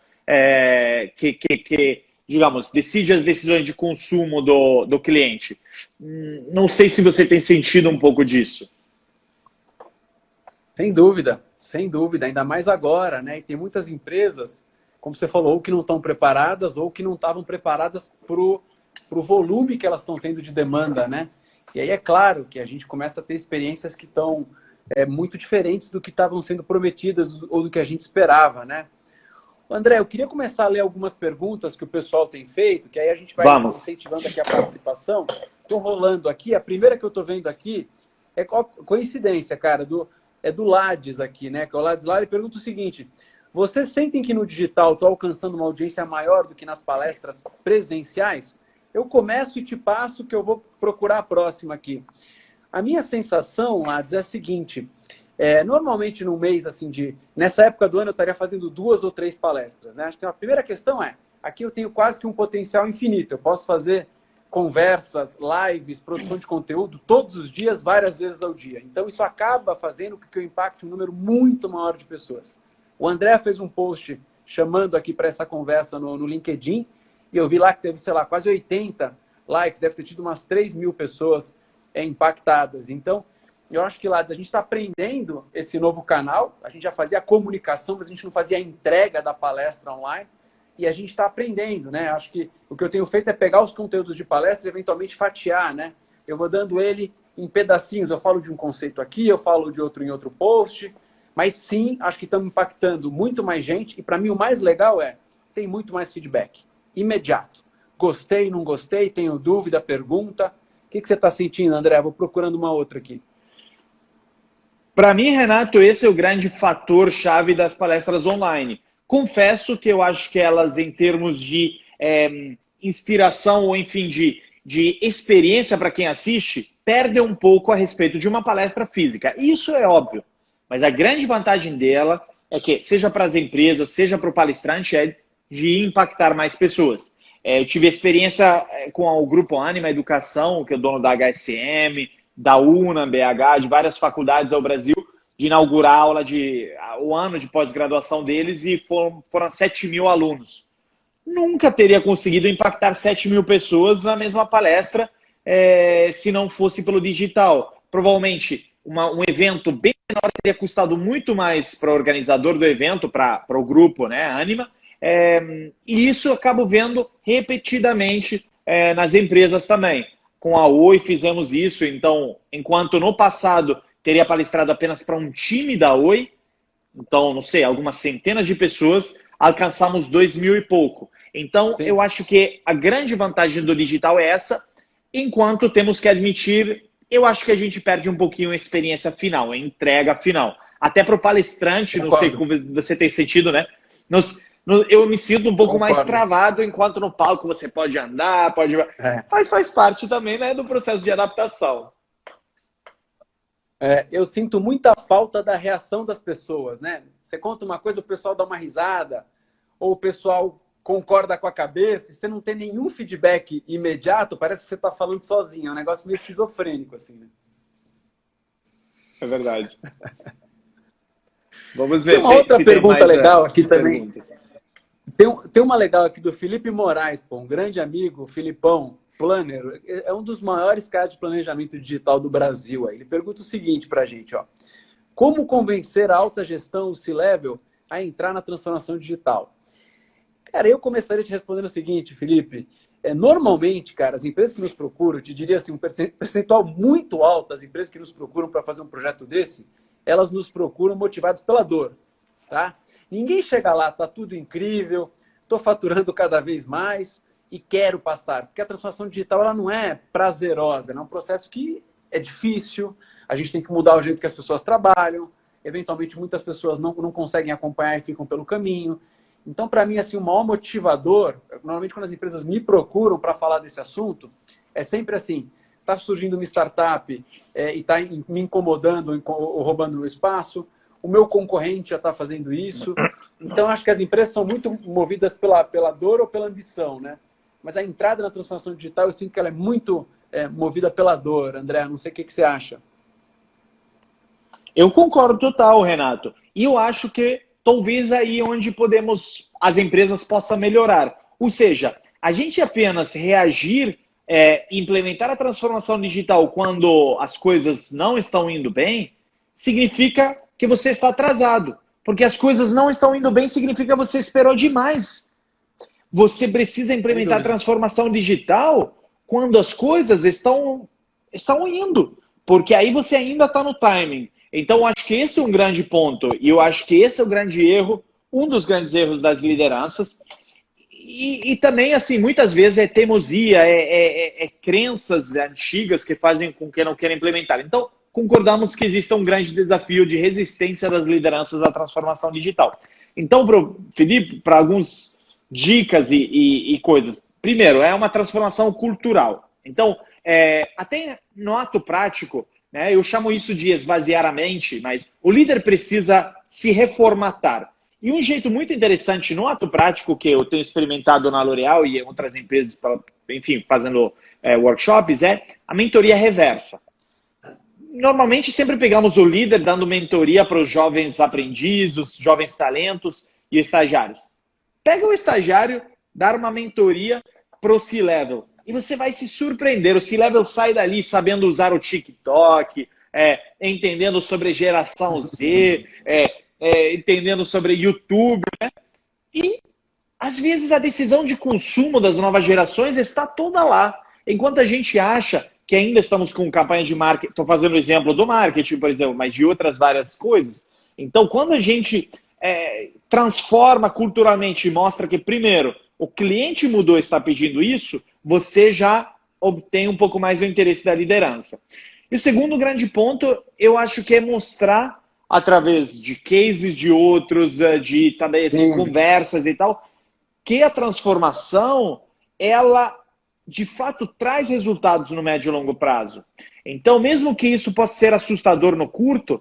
que digamos, decide as decisões de consumo do cliente. Não sei se você tem sentido um pouco disso. Sem dúvida, ainda mais agora, né? E tem muitas empresas, como você falou, ou que não estão preparadas ou que não estavam preparadas para o volume que elas estão tendo de demanda, né? E aí é claro que a gente começa a ter experiências que estão muito diferentes do que estavam sendo prometidas ou do que a gente esperava, né? André, eu queria começar a ler algumas perguntas que o pessoal tem feito, que aí a gente vai incentivando aqui a participação. Estou rolando aqui, a primeira que eu estou vendo aqui é coincidência, cara, do Lades aqui, né? Que é o Lades lá, ele pergunta o seguinte: vocês sentem que no digital estou alcançando uma audiência maior do que nas palestras presenciais? Eu começo e te passo que eu vou procurar a próxima aqui. A minha sensação, Lades, é a seguinte: normalmente num mês, assim, nessa época do ano eu estaria fazendo 2 ou 3 palestras, né? Acho que a primeira questão aqui eu tenho quase que um potencial infinito. Eu posso fazer conversas, lives, produção de conteúdo todos os dias, várias vezes ao dia. Então isso acaba fazendo com que eu impacte um número muito maior de pessoas. O André fez um post chamando aqui para essa conversa no LinkedIn e eu vi lá que teve, sei lá, quase 80 likes, deve ter tido umas 3 mil pessoas impactadas. Então, eu acho que, Lades, a gente está aprendendo esse novo canal. A gente já fazia a comunicação, mas a gente não fazia a entrega da palestra online. E a gente está aprendendo, né? Acho que o que eu tenho feito é pegar os conteúdos de palestra e eventualmente fatiar, né? Eu vou dando ele em pedacinhos. Eu falo de um conceito aqui, eu falo de outro em outro post. Mas sim, acho que estamos impactando muito mais gente. E para mim o mais legal tem muito mais feedback imediato. Gostei, não gostei, tenho dúvida, pergunta. O que você está sentindo, André? Vou procurando uma outra aqui. Para mim, Renato, esse é o grande fator-chave das palestras online. Confesso que eu acho que elas, em termos de inspiração ou, enfim, de experiência para quem assiste, perdem um pouco a respeito de uma palestra física. Isso é óbvio. Mas a grande vantagem dela é que, seja para as empresas, seja para o palestrante, é de impactar mais pessoas. Eu tive experiência com o Grupo Ânima Educação, que é o dono da HSM, da UNA, BH, de várias faculdades ao Brasil, de inaugurar a aula o ano de pós-graduação deles e foram 7 mil alunos. Nunca teria conseguido impactar 7 mil pessoas na mesma palestra se não fosse pelo digital. Provavelmente um evento bem menor teria custado muito mais para o organizador do evento, para o grupo, né, Ânima, e isso eu acabo vendo repetidamente nas empresas também. Com a Oi fizemos isso, então, enquanto no passado teria palestrado apenas para um time da Oi, então, não sei, algumas centenas de pessoas, alcançamos 2 mil e pouco. Então, sim, eu acho que a grande vantagem do digital é essa, enquanto temos que admitir, eu acho que a gente perde um pouquinho a experiência final, a entrega final. Até para o palestrante, não sei como você tem sentido, né? Eu me sinto um pouco mais Concordo. travado, enquanto no palco você pode andar, pode... Mas faz parte também, né, do processo de adaptação. Eu sinto muita falta da reação das pessoas, né? Você conta uma coisa, o pessoal dá uma risada, ou o pessoal concorda com a cabeça, e você não tem nenhum feedback imediato, parece que você está falando sozinho. É um negócio meio esquizofrênico, assim, né? É verdade. Vamos ver. Tem uma outra pergunta legal aqui também. Perguntas. Tem uma legal aqui do Felipe Moraes, pô, um grande amigo, Filipão, planner, é um dos maiores caras de planejamento digital do Brasil. Aí. Ele pergunta o seguinte pra gente, ó. Como convencer a alta gestão, o C-Level, a entrar na transformação digital? Cara, eu começaria te respondendo o seguinte, Felipe. Normalmente, cara, as empresas que nos procuram, eu te diria assim, um percentual muito alto, as empresas que nos procuram para fazer um projeto desse, elas nos procuram motivadas pela dor, tá? Ninguém chega lá, tá tudo incrível, estou faturando cada vez mais e quero passar. Porque a transformação digital ela não é prazerosa, é um processo que é difícil, a gente tem que mudar o jeito que as pessoas trabalham, eventualmente muitas pessoas não conseguem acompanhar e ficam pelo caminho. Então, para mim, assim, o maior motivador, normalmente quando as empresas me procuram para falar desse assunto, é sempre assim, está surgindo uma startup e está me incomodando ou roubando meu espaço, o meu concorrente já está fazendo isso. Então, acho que as empresas são muito movidas pela dor ou pela ambição, né? Mas a entrada na transformação digital, eu sinto que ela é muito movida pela dor. André, não sei o que você acha. Eu concordo total, Renato. E eu acho que talvez aí onde as empresas possam melhorar. Ou seja, a gente apenas reagir, implementar a transformação digital quando as coisas não estão indo bem, significa que você está atrasado. Porque as coisas não estão indo bem, significa que você esperou demais. Você precisa implementar a transformação digital quando as coisas estão indo. Porque aí você ainda está no timing. Então, eu acho que esse é um grande ponto. E eu acho que esse é o grande erro, um dos grandes erros das lideranças. E também, assim, muitas vezes é teimosia, crenças antigas que fazem com que não queiram implementar. Então, concordamos que existe um grande desafio de resistência das lideranças à transformação digital. Então, Felipe, para algumas dicas e coisas. Primeiro, é uma transformação cultural. Então, até no ato prático, né, eu chamo isso de esvaziar a mente, mas o líder precisa se reformatar. E um jeito muito interessante no ato prático que eu tenho experimentado na L'Oréal e em outras empresas, enfim, fazendo workshops, é a mentoria reversa. Normalmente sempre pegamos o líder dando mentoria para os jovens aprendizes, os jovens talentos e estagiários. Pega o estagiário, dá uma mentoria para o C-Level. E você vai se surpreender. O C-Level sai dali sabendo usar o TikTok, entendendo sobre geração Z, entendendo sobre YouTube. Né? E, às vezes, a decisão de consumo das novas gerações está toda lá. Enquanto a gente acha que ainda estamos com campanha de marketing, estou fazendo o exemplo do marketing, por exemplo, mas de outras várias coisas. Então, quando a gente transforma culturalmente e mostra que, primeiro, o cliente mudou e está pedindo isso, você já obtém um pouco mais o interesse da liderança. E o segundo grande ponto, eu acho que é mostrar, através de cases de outros, de também conversas e tal, que a transformação, ela, de fato, traz resultados no médio e longo prazo. Então, mesmo que isso possa ser assustador no curto,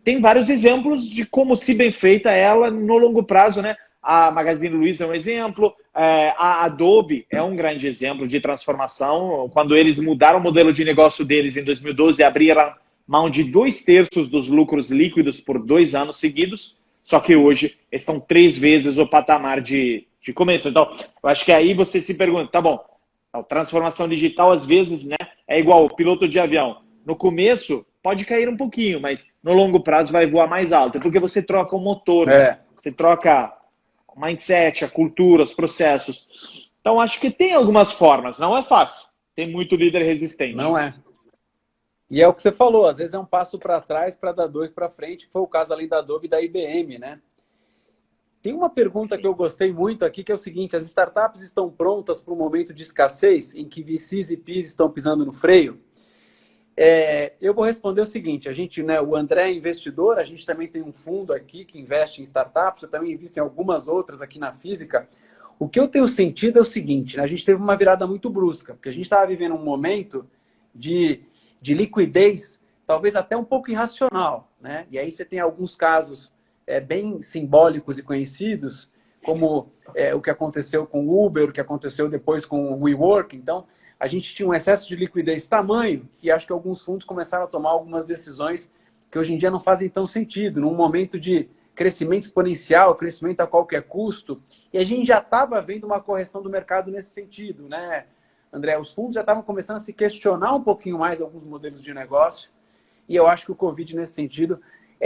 tem vários exemplos de como, se bem feita, ela no longo prazo, né? A Magazine Luiza é um exemplo, a Adobe é um grande exemplo de transformação. Quando eles mudaram o modelo de negócio deles em 2012 e abriram mão de 2/3 dos lucros líquidos por 2 anos seguidos, só que hoje estão 3 vezes o patamar de começo. Então, eu acho que aí você se pergunta, tá bom, a transformação digital às vezes, né, é igual o piloto de avião. No começo pode cair um pouquinho, mas no longo prazo vai voar mais alto, porque você troca o motor, né? Você troca o mindset, a cultura, os processos. Então, acho que tem algumas formas. Não é fácil. Tem muito líder resistente. Não é. E é o que você falou, às vezes é um passo para trás para dar 2 para frente, que foi o caso além da Adobe e da IBM, né? Tem uma pergunta que eu gostei muito aqui, que é o seguinte: as startups estão prontas para um momento de escassez em que VCs e PIs estão pisando no freio? Eu vou responder o seguinte, a gente, né, o André é investidor, a gente também tem um fundo aqui que investe em startups, eu também invisto em algumas outras aqui na física. O que eu tenho sentido é o seguinte, né, a gente teve uma virada muito brusca, porque a gente estava vivendo um momento de liquidez, talvez até um pouco irracional, né? E aí você tem alguns casos bem simbólicos e conhecidos, como o que aconteceu com o Uber, o que aconteceu depois com o WeWork. Então, a gente tinha um excesso de liquidez tamanho que acho que alguns fundos começaram a tomar algumas decisões que hoje em dia não fazem tão sentido, num momento de crescimento exponencial, crescimento a qualquer custo, e a gente já estava vendo uma correção do mercado nesse sentido, né, André? Os fundos já estavam começando a se questionar um pouquinho mais alguns modelos de negócio, e eu acho que o Covid, nesse sentido,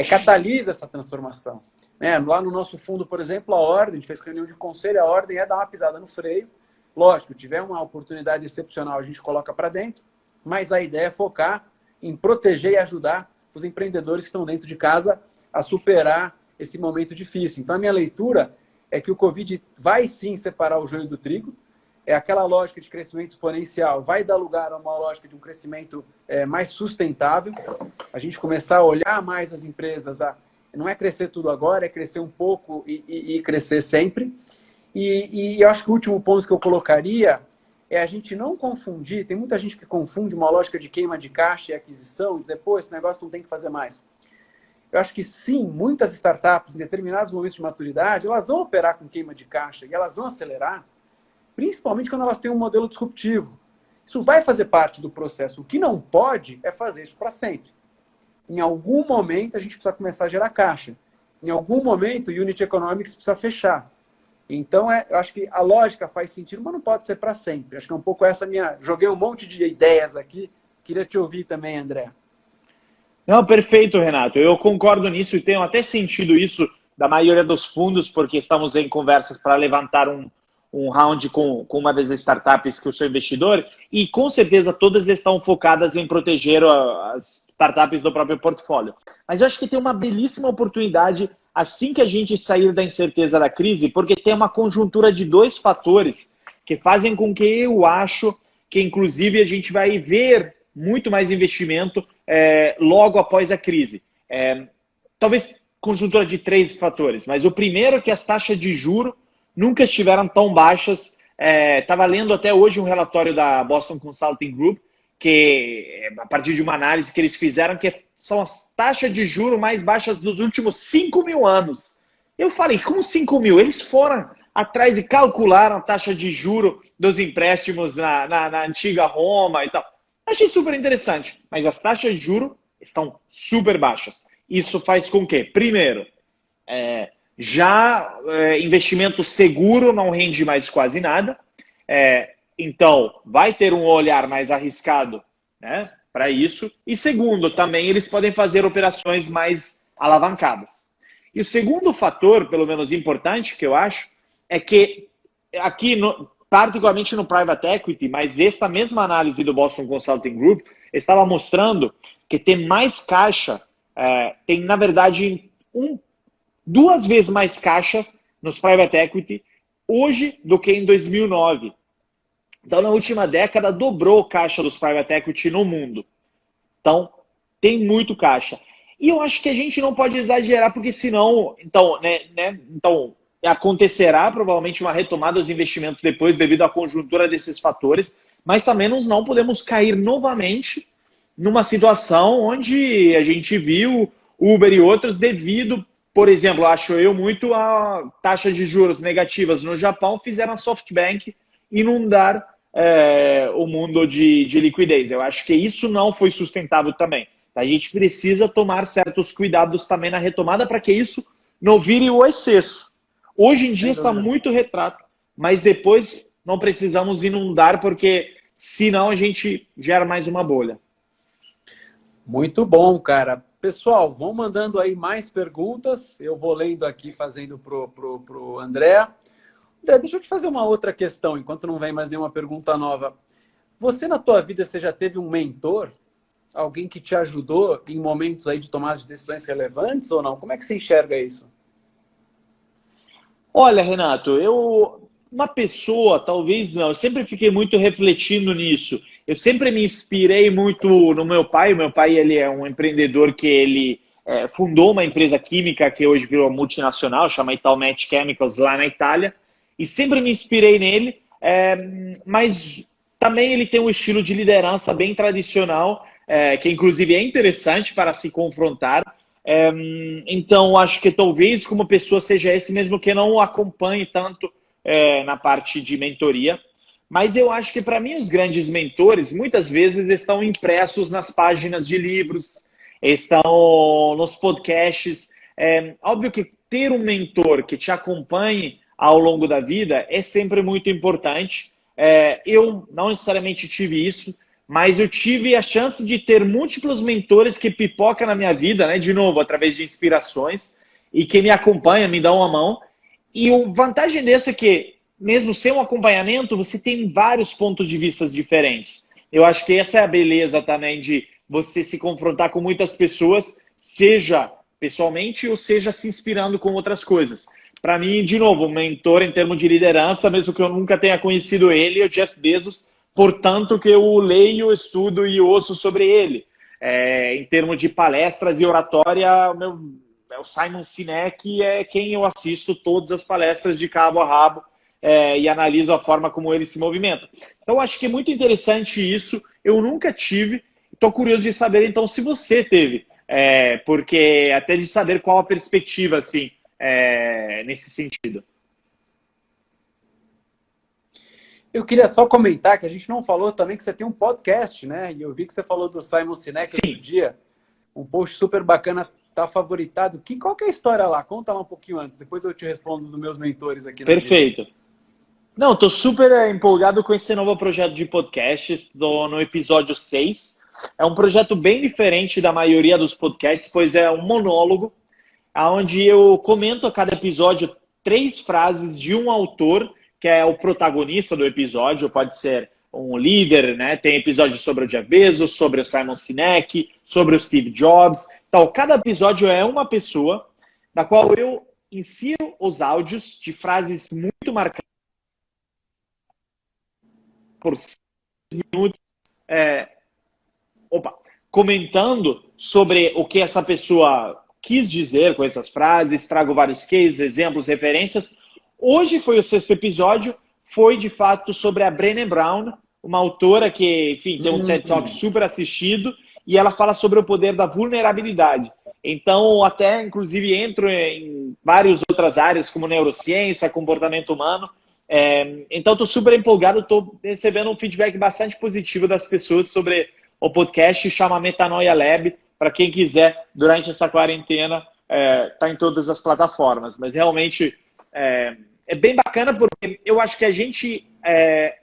catalisa essa transformação. Né? Lá no nosso fundo, por exemplo, a Ordem, a gente fez reunião de conselho, a Ordem é dar uma pisada no freio. Lógico, tiver uma oportunidade excepcional, a gente coloca para dentro, mas a ideia é focar em proteger e ajudar os empreendedores que estão dentro de casa a superar esse momento difícil. Então, a minha leitura é que o Covid vai sim separar o joio do trigo. Aquela lógica de crescimento exponencial vai dar lugar a uma lógica de um crescimento mais sustentável. A gente começar a olhar mais as empresas, não é crescer tudo agora, é crescer um pouco e crescer sempre. E eu acho que o último ponto que eu colocaria é a gente não confundir, tem muita gente que confunde uma lógica de queima de caixa e aquisição, e dizer, pô, esse negócio não tem que fazer mais. Eu acho que sim, muitas startups, em determinados momentos de maturidade, elas vão operar com queima de caixa e elas vão acelerar, principalmente quando elas têm um modelo disruptivo. Isso vai fazer parte do processo. O que não pode é fazer isso para sempre. Em algum momento, a gente precisa começar a gerar caixa. Em algum momento, o Unit Economics precisa fechar. Então, eu acho que a lógica faz sentido, mas não pode ser para sempre. Acho que é um pouco essa minha... Joguei um monte de ideias aqui. Queria te ouvir também, André. Não, perfeito, Renato. Eu concordo nisso e tenho até sentido isso da maioria dos fundos, porque estamos em conversas para levantar um round com uma das startups que eu sou investidor, e com certeza todas estão focadas em proteger as startups do próprio portfólio. Mas eu acho que tem uma belíssima oportunidade assim que a gente sair da incerteza da crise, porque tem uma conjuntura de dois fatores que fazem com que eu acho que, inclusive, a gente vai ver muito mais investimento logo após a crise. Talvez conjuntura de três fatores, mas o primeiro é que as taxas de juros nunca estiveram tão baixas. Estava lendo até hoje um relatório da Boston Consulting Group, que a partir de uma análise que eles fizeram, que são as taxas de juros mais baixas dos últimos 5.000 anos. Eu falei, como 5.000? Eles foram atrás e calcularam a taxa de juros dos empréstimos na antiga Roma e tal. Achei super interessante, mas as taxas de juros estão super baixas. Isso faz com que, primeiro, investimento seguro não rende mais quase nada. Então, vai ter um olhar mais arriscado, né, para isso. E segundo, também eles podem fazer operações mais alavancadas. E o segundo fator, pelo menos importante, que eu acho, é que aqui, particularmente no Private Equity, mas essa mesma análise do Boston Consulting Group estava mostrando que tem mais caixa, tem, na verdade, 2 vezes mais caixa nos Private Equity hoje do que em 2009. Então, na última década, dobrou a caixa dos Private Equity no mundo. Então, tem muito caixa. E eu acho que a gente não pode exagerar, porque senão, então acontecerá provavelmente uma retomada dos investimentos depois, devido à conjuntura desses fatores, mas também nós não podemos cair novamente numa situação onde a gente viu Uber e outros devido, por exemplo, acho eu muito a taxa de juros negativas no Japão fizeram a SoftBank inundar o mundo de liquidez. Eu acho que isso não foi sustentável também. A gente precisa tomar certos cuidados também na retomada para que isso não vire o excesso. Hoje em dia está muito retrato, mas depois não precisamos inundar, porque senão a gente gera mais uma bolha. Muito bom, cara. Pessoal, vão mandando aí mais perguntas. Eu vou lendo aqui, fazendo pro André. André, deixa eu te fazer uma outra questão, enquanto não vem mais nenhuma pergunta nova. Você, na tua vida, você já teve um mentor? Alguém que te ajudou em momentos aí de tomada de decisões relevantes ou não? Como é que você enxerga isso? Olha, Renato, uma pessoa, talvez não, eu sempre fiquei muito refletindo nisso. eu sempre me inspirei muito no meu pai. O meu pai, ele é um empreendedor que ele fundou uma empresa química que hoje virou multinacional, chama Italmet Chemicals, lá na Itália, e sempre me inspirei nele, mas também ele tem um estilo de liderança bem tradicional, que inclusive é interessante para se confrontar. Então, acho que talvez como pessoa seja esse, mesmo que não o acompanhe tanto na parte de mentoria. Mas eu acho que, para mim, os grandes mentores, muitas vezes, estão impressos nas páginas de livros, estão nos podcasts. É óbvio que ter um mentor que te acompanhe ao longo da vida é sempre muito importante. Eu não necessariamente tive isso, mas eu tive a chance de ter múltiplos mentores que pipocam na minha vida, né? De novo, através de inspirações, e que me acompanham, me dão a mão. E a vantagem desse é que, mesmo sem um acompanhamento, você tem vários pontos de vista diferentes. Eu acho que essa é a beleza também de você se confrontar com muitas pessoas, seja pessoalmente ou seja se inspirando com outras coisas. Para mim, de novo, um mentor em termos de liderança, mesmo que eu nunca tenha conhecido ele, é o Jeff Bezos, portanto que eu leio, estudo e ouço sobre ele. Em termos de palestras e oratória, o Simon Sinek é quem eu assisto todas as palestras de cabo a rabo e analiso a forma como ele se movimenta. Então, acho que é muito interessante isso. Eu nunca tive. Estou curioso de saber, então, se você teve. Porque até de saber qual a perspectiva, assim, nesse sentido. Eu queria só comentar que a gente não falou também que você tem um podcast, né? E eu vi que você falou do Simon Sinek outro dia. Um post super bacana, tá favoritado. Qual que é a história lá? Conta lá um pouquinho antes, depois eu te respondo dos meus mentores aqui. Perfeito. Não, estou super empolgado com esse novo projeto de podcast. Estou no episódio 6. É um projeto bem diferente da maioria dos podcasts, pois é um monólogo, onde eu comento a cada episódio 3 frases de um autor, que é o protagonista do episódio, pode ser um líder, né? Tem episódios sobre o Jeff Bezos, sobre o Simon Sinek, sobre o Steve Jobs. Então, cada episódio é uma pessoa, da qual eu insiro os áudios de frases muito marcantes por 6 minutos, comentando sobre o que essa pessoa quis dizer com essas frases, trago vários cases, exemplos, referências. Hoje foi o 6º episódio, foi de fato sobre a Brené Brown, uma autora que, enfim, tem um TED Talk super assistido, e ela fala sobre o poder da vulnerabilidade. Então, até, inclusive, entro em várias outras áreas, como neurociência, comportamento humano. Então, estou super empolgado, estou recebendo um feedback bastante positivo das pessoas sobre o podcast, chama Metanoia Lab, para quem quiser, durante essa quarentena, tá em todas as plataformas. Mas, realmente, é bem bacana, porque eu acho que a gente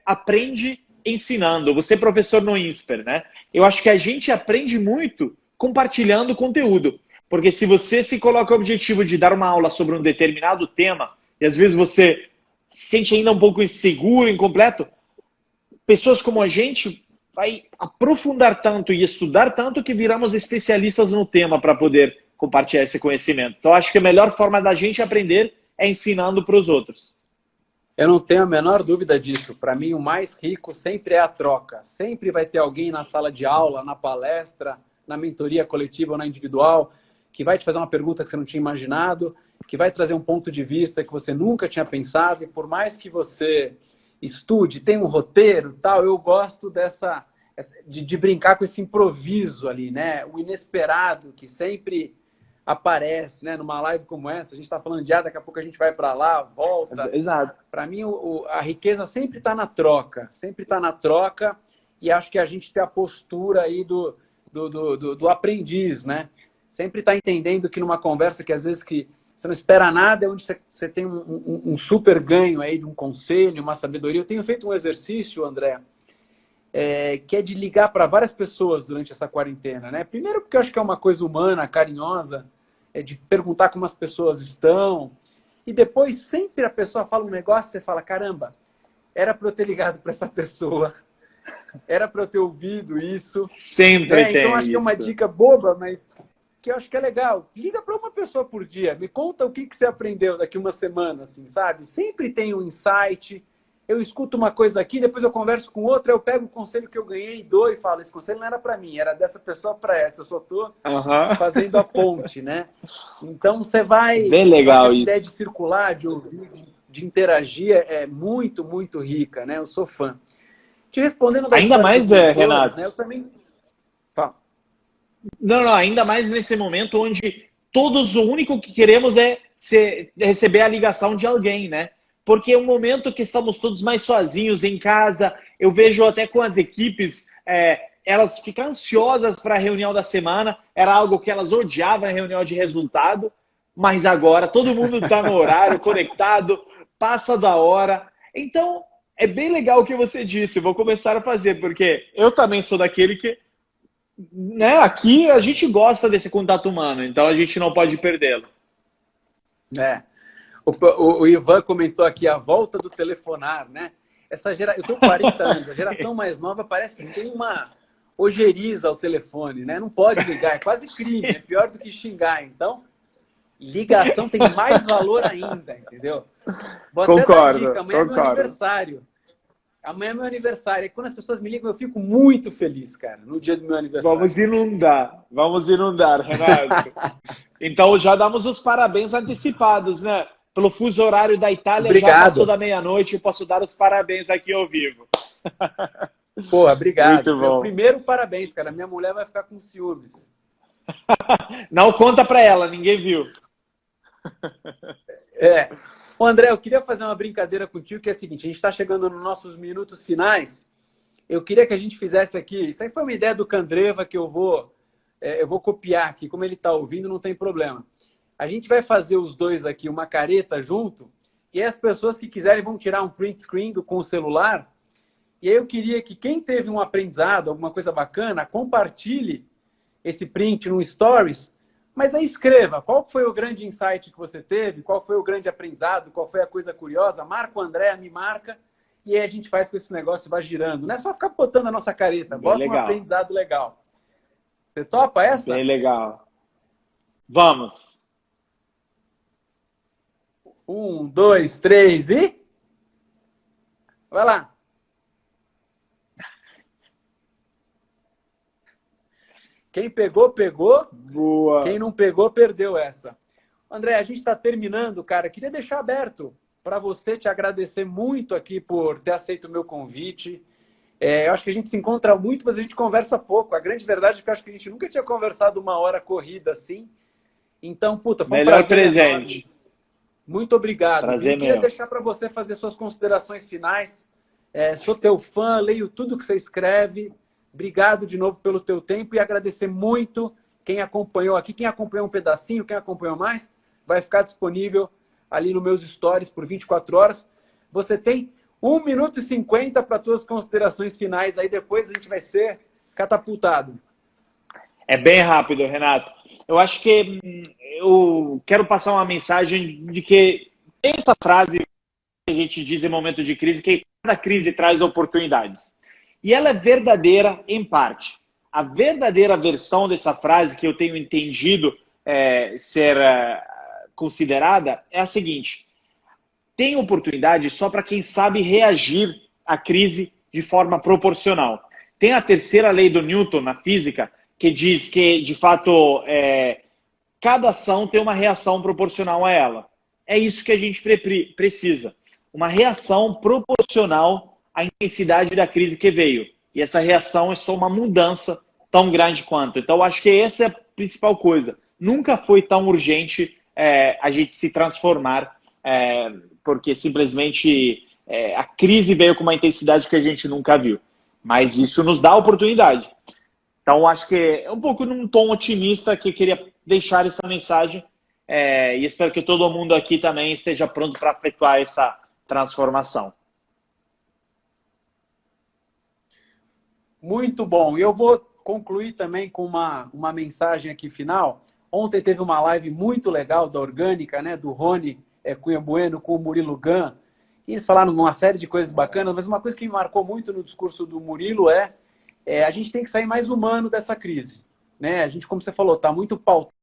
aprende ensinando. Você é professor no INSPER, né? Eu acho que a gente aprende muito compartilhando conteúdo. Porque se você se coloca o objetivo de dar uma aula sobre um determinado tema, e às vezes você se sente ainda um pouco inseguro, incompleto, pessoas como a gente vai aprofundar tanto e estudar tanto que viramos especialistas no tema para poder compartilhar esse conhecimento. Então, acho que a melhor forma da gente aprender é ensinando para os outros. Eu não tenho a menor dúvida disso. Para mim, o mais rico sempre é a troca. Sempre vai ter alguém na sala de aula, na palestra, na mentoria coletiva ou na individual, que vai te fazer uma pergunta que você não tinha imaginado, que vai trazer um ponto de vista que você nunca tinha pensado. E por mais que você estude, tenha um roteiro, tal, eu gosto de brincar com esse improviso ali, né? O inesperado que sempre aparece, né? Numa live como essa, a gente está falando de daqui a pouco a gente vai para lá, volta. Exato. Para mim, a riqueza sempre está na troca, e acho que a gente tem a postura aí do aprendiz, né? Sempre está entendendo que numa conversa que às vezes que você não espera nada, é onde você tem um super ganho aí de um conselho, uma sabedoria. Eu tenho feito um exercício, André, que é de ligar para várias pessoas durante essa quarentena, né? Primeiro porque eu acho que é uma coisa humana, carinhosa, de perguntar como as pessoas estão. E depois sempre a pessoa fala um negócio e você fala, caramba, era para eu ter ligado para essa pessoa, era para eu ter ouvido isso. Sempre tem então acho isso. que é uma dica boba, mas que eu acho que é legal. Liga para uma pessoa por dia, me conta o que você aprendeu daqui uma semana, assim, sabe? Sempre tem um insight, eu escuto uma coisa aqui, depois eu converso com outra, eu pego o conselho que eu ganhei, dou e falo, esse conselho não era para mim, era dessa pessoa para essa, eu só estou fazendo a ponte, né? Então você vai... Bem Eu acho que legal essa ideia isso. de circular, de ouvir, de interagir é muito, muito rica, né? Eu sou fã. Te respondendo da Ainda história dos mais, mentores, Renato, né? Eu também... Fala. não, ainda mais nesse momento onde todos o único que queremos é receber a ligação de alguém, né? Porque é um momento que estamos todos mais sozinhos em casa. Eu vejo até com as equipes, elas ficam ansiosas para a reunião da semana. Era algo que elas odiavam, a reunião de resultado. Mas agora todo mundo está no horário, conectado, passa da hora. Então, é bem legal o que você disse. Vou começar a fazer, porque eu também sou daquele que, né, aqui a gente gosta desse contato humano, então a gente não pode perdê-lo. É. O Ivan comentou aqui a volta do telefonar, né? Eu tenho 40 anos, a geração mais nova parece que tem uma ojeriza ao telefone, né? Não pode ligar, é quase crime, é pior do que xingar. Então, ligação tem mais valor ainda, entendeu? Vou até dar a dica, amanhã é meu aniversário. Amanhã é meu aniversário. E quando as pessoas me ligam, eu fico muito feliz, cara, no dia do meu aniversário. Vamos inundar, Renato. Então já damos os parabéns antecipados, né? Pelo fuso horário da Itália. Obrigado. Já passou da meia-noite, eu posso dar os parabéns aqui ao vivo. Porra, obrigado. Muito bom. Meu primeiro parabéns, cara. Minha mulher vai ficar com ciúmes. Não conta pra ela, ninguém viu. Ô, André, eu queria fazer uma brincadeira contigo, que é a seguinte, a gente está chegando nos nossos minutos finais. Eu queria que a gente fizesse aqui, isso aí foi uma ideia do Candreva que eu vou copiar aqui, como ele está ouvindo, não tem problema. A gente vai fazer os dois aqui uma careta junto, e as pessoas que quiserem vão tirar um print screen com o celular. E aí eu queria que quem teve um aprendizado, alguma coisa bacana, compartilhe esse print no Stories, mas aí escreva qual foi o grande insight que você teve, qual foi o grande aprendizado, qual foi a coisa curiosa, marca o André, me marca, e aí a gente faz com esse negócio, vai girando. Não é só ficar botando a nossa careta, bota um aprendizado legal. Você topa essa? Bem legal. Vamos. 1, 2, 3 e... Vai lá. Quem pegou, pegou. Boa. Quem não pegou, perdeu essa. André, a gente está terminando, cara. Queria deixar aberto para você, te agradecer muito aqui por ter aceito o meu convite. Eu acho que a gente se encontra muito, mas a gente conversa pouco. A grande verdade é que eu acho que a gente nunca tinha conversado uma hora corrida assim. Então, puta, foi um prazer presente. Enorme. Muito obrigado. Prazer eu queria mesmo. deixar para você fazer suas considerações finais. Sou teu fã, leio tudo que você escreve. Obrigado de novo pelo teu tempo e agradecer muito quem acompanhou aqui. Quem acompanhou um pedacinho, quem acompanhou mais, vai ficar disponível ali nos meus stories por 24 horas. Você tem 1 minuto e 50 para tuas considerações finais. Aí depois a gente vai ser catapultado. É bem rápido, Renato. Eu acho que eu quero passar uma mensagem de que tem essa frase que a gente diz em momento de crise, que cada crise traz oportunidades. E ela é verdadeira em parte. A verdadeira versão dessa frase que eu tenho entendido ser considerada é a seguinte: tem oportunidade só para quem sabe reagir à crise de forma proporcional. Tem a terceira lei do Newton na física que diz que, de fato, cada ação tem uma reação proporcional a ela. É isso que a gente precisa. Uma reação proporcional à intensidade da crise que veio. E essa reação é só uma mudança tão grande quanto. Então, acho que essa é a principal coisa. Nunca foi tão urgente a gente se transformar, porque simplesmente a crise veio com uma intensidade que a gente nunca viu. Mas isso nos dá oportunidade. Então, acho que é um pouco num tom otimista que eu queria deixar essa mensagem e espero que todo mundo aqui também esteja pronto para efetuar essa transformação. Muito bom. E eu vou concluir também com uma mensagem aqui final. Ontem teve uma live muito legal da Orgânica, né, do Rony Cunha Bueno com o Murilo Gun. E eles falaram uma série de coisas bacanas, mas uma coisa que me marcou muito no discurso do Murilo a gente tem que sair mais humano dessa crise. Né? A gente, como você falou, está muito pautado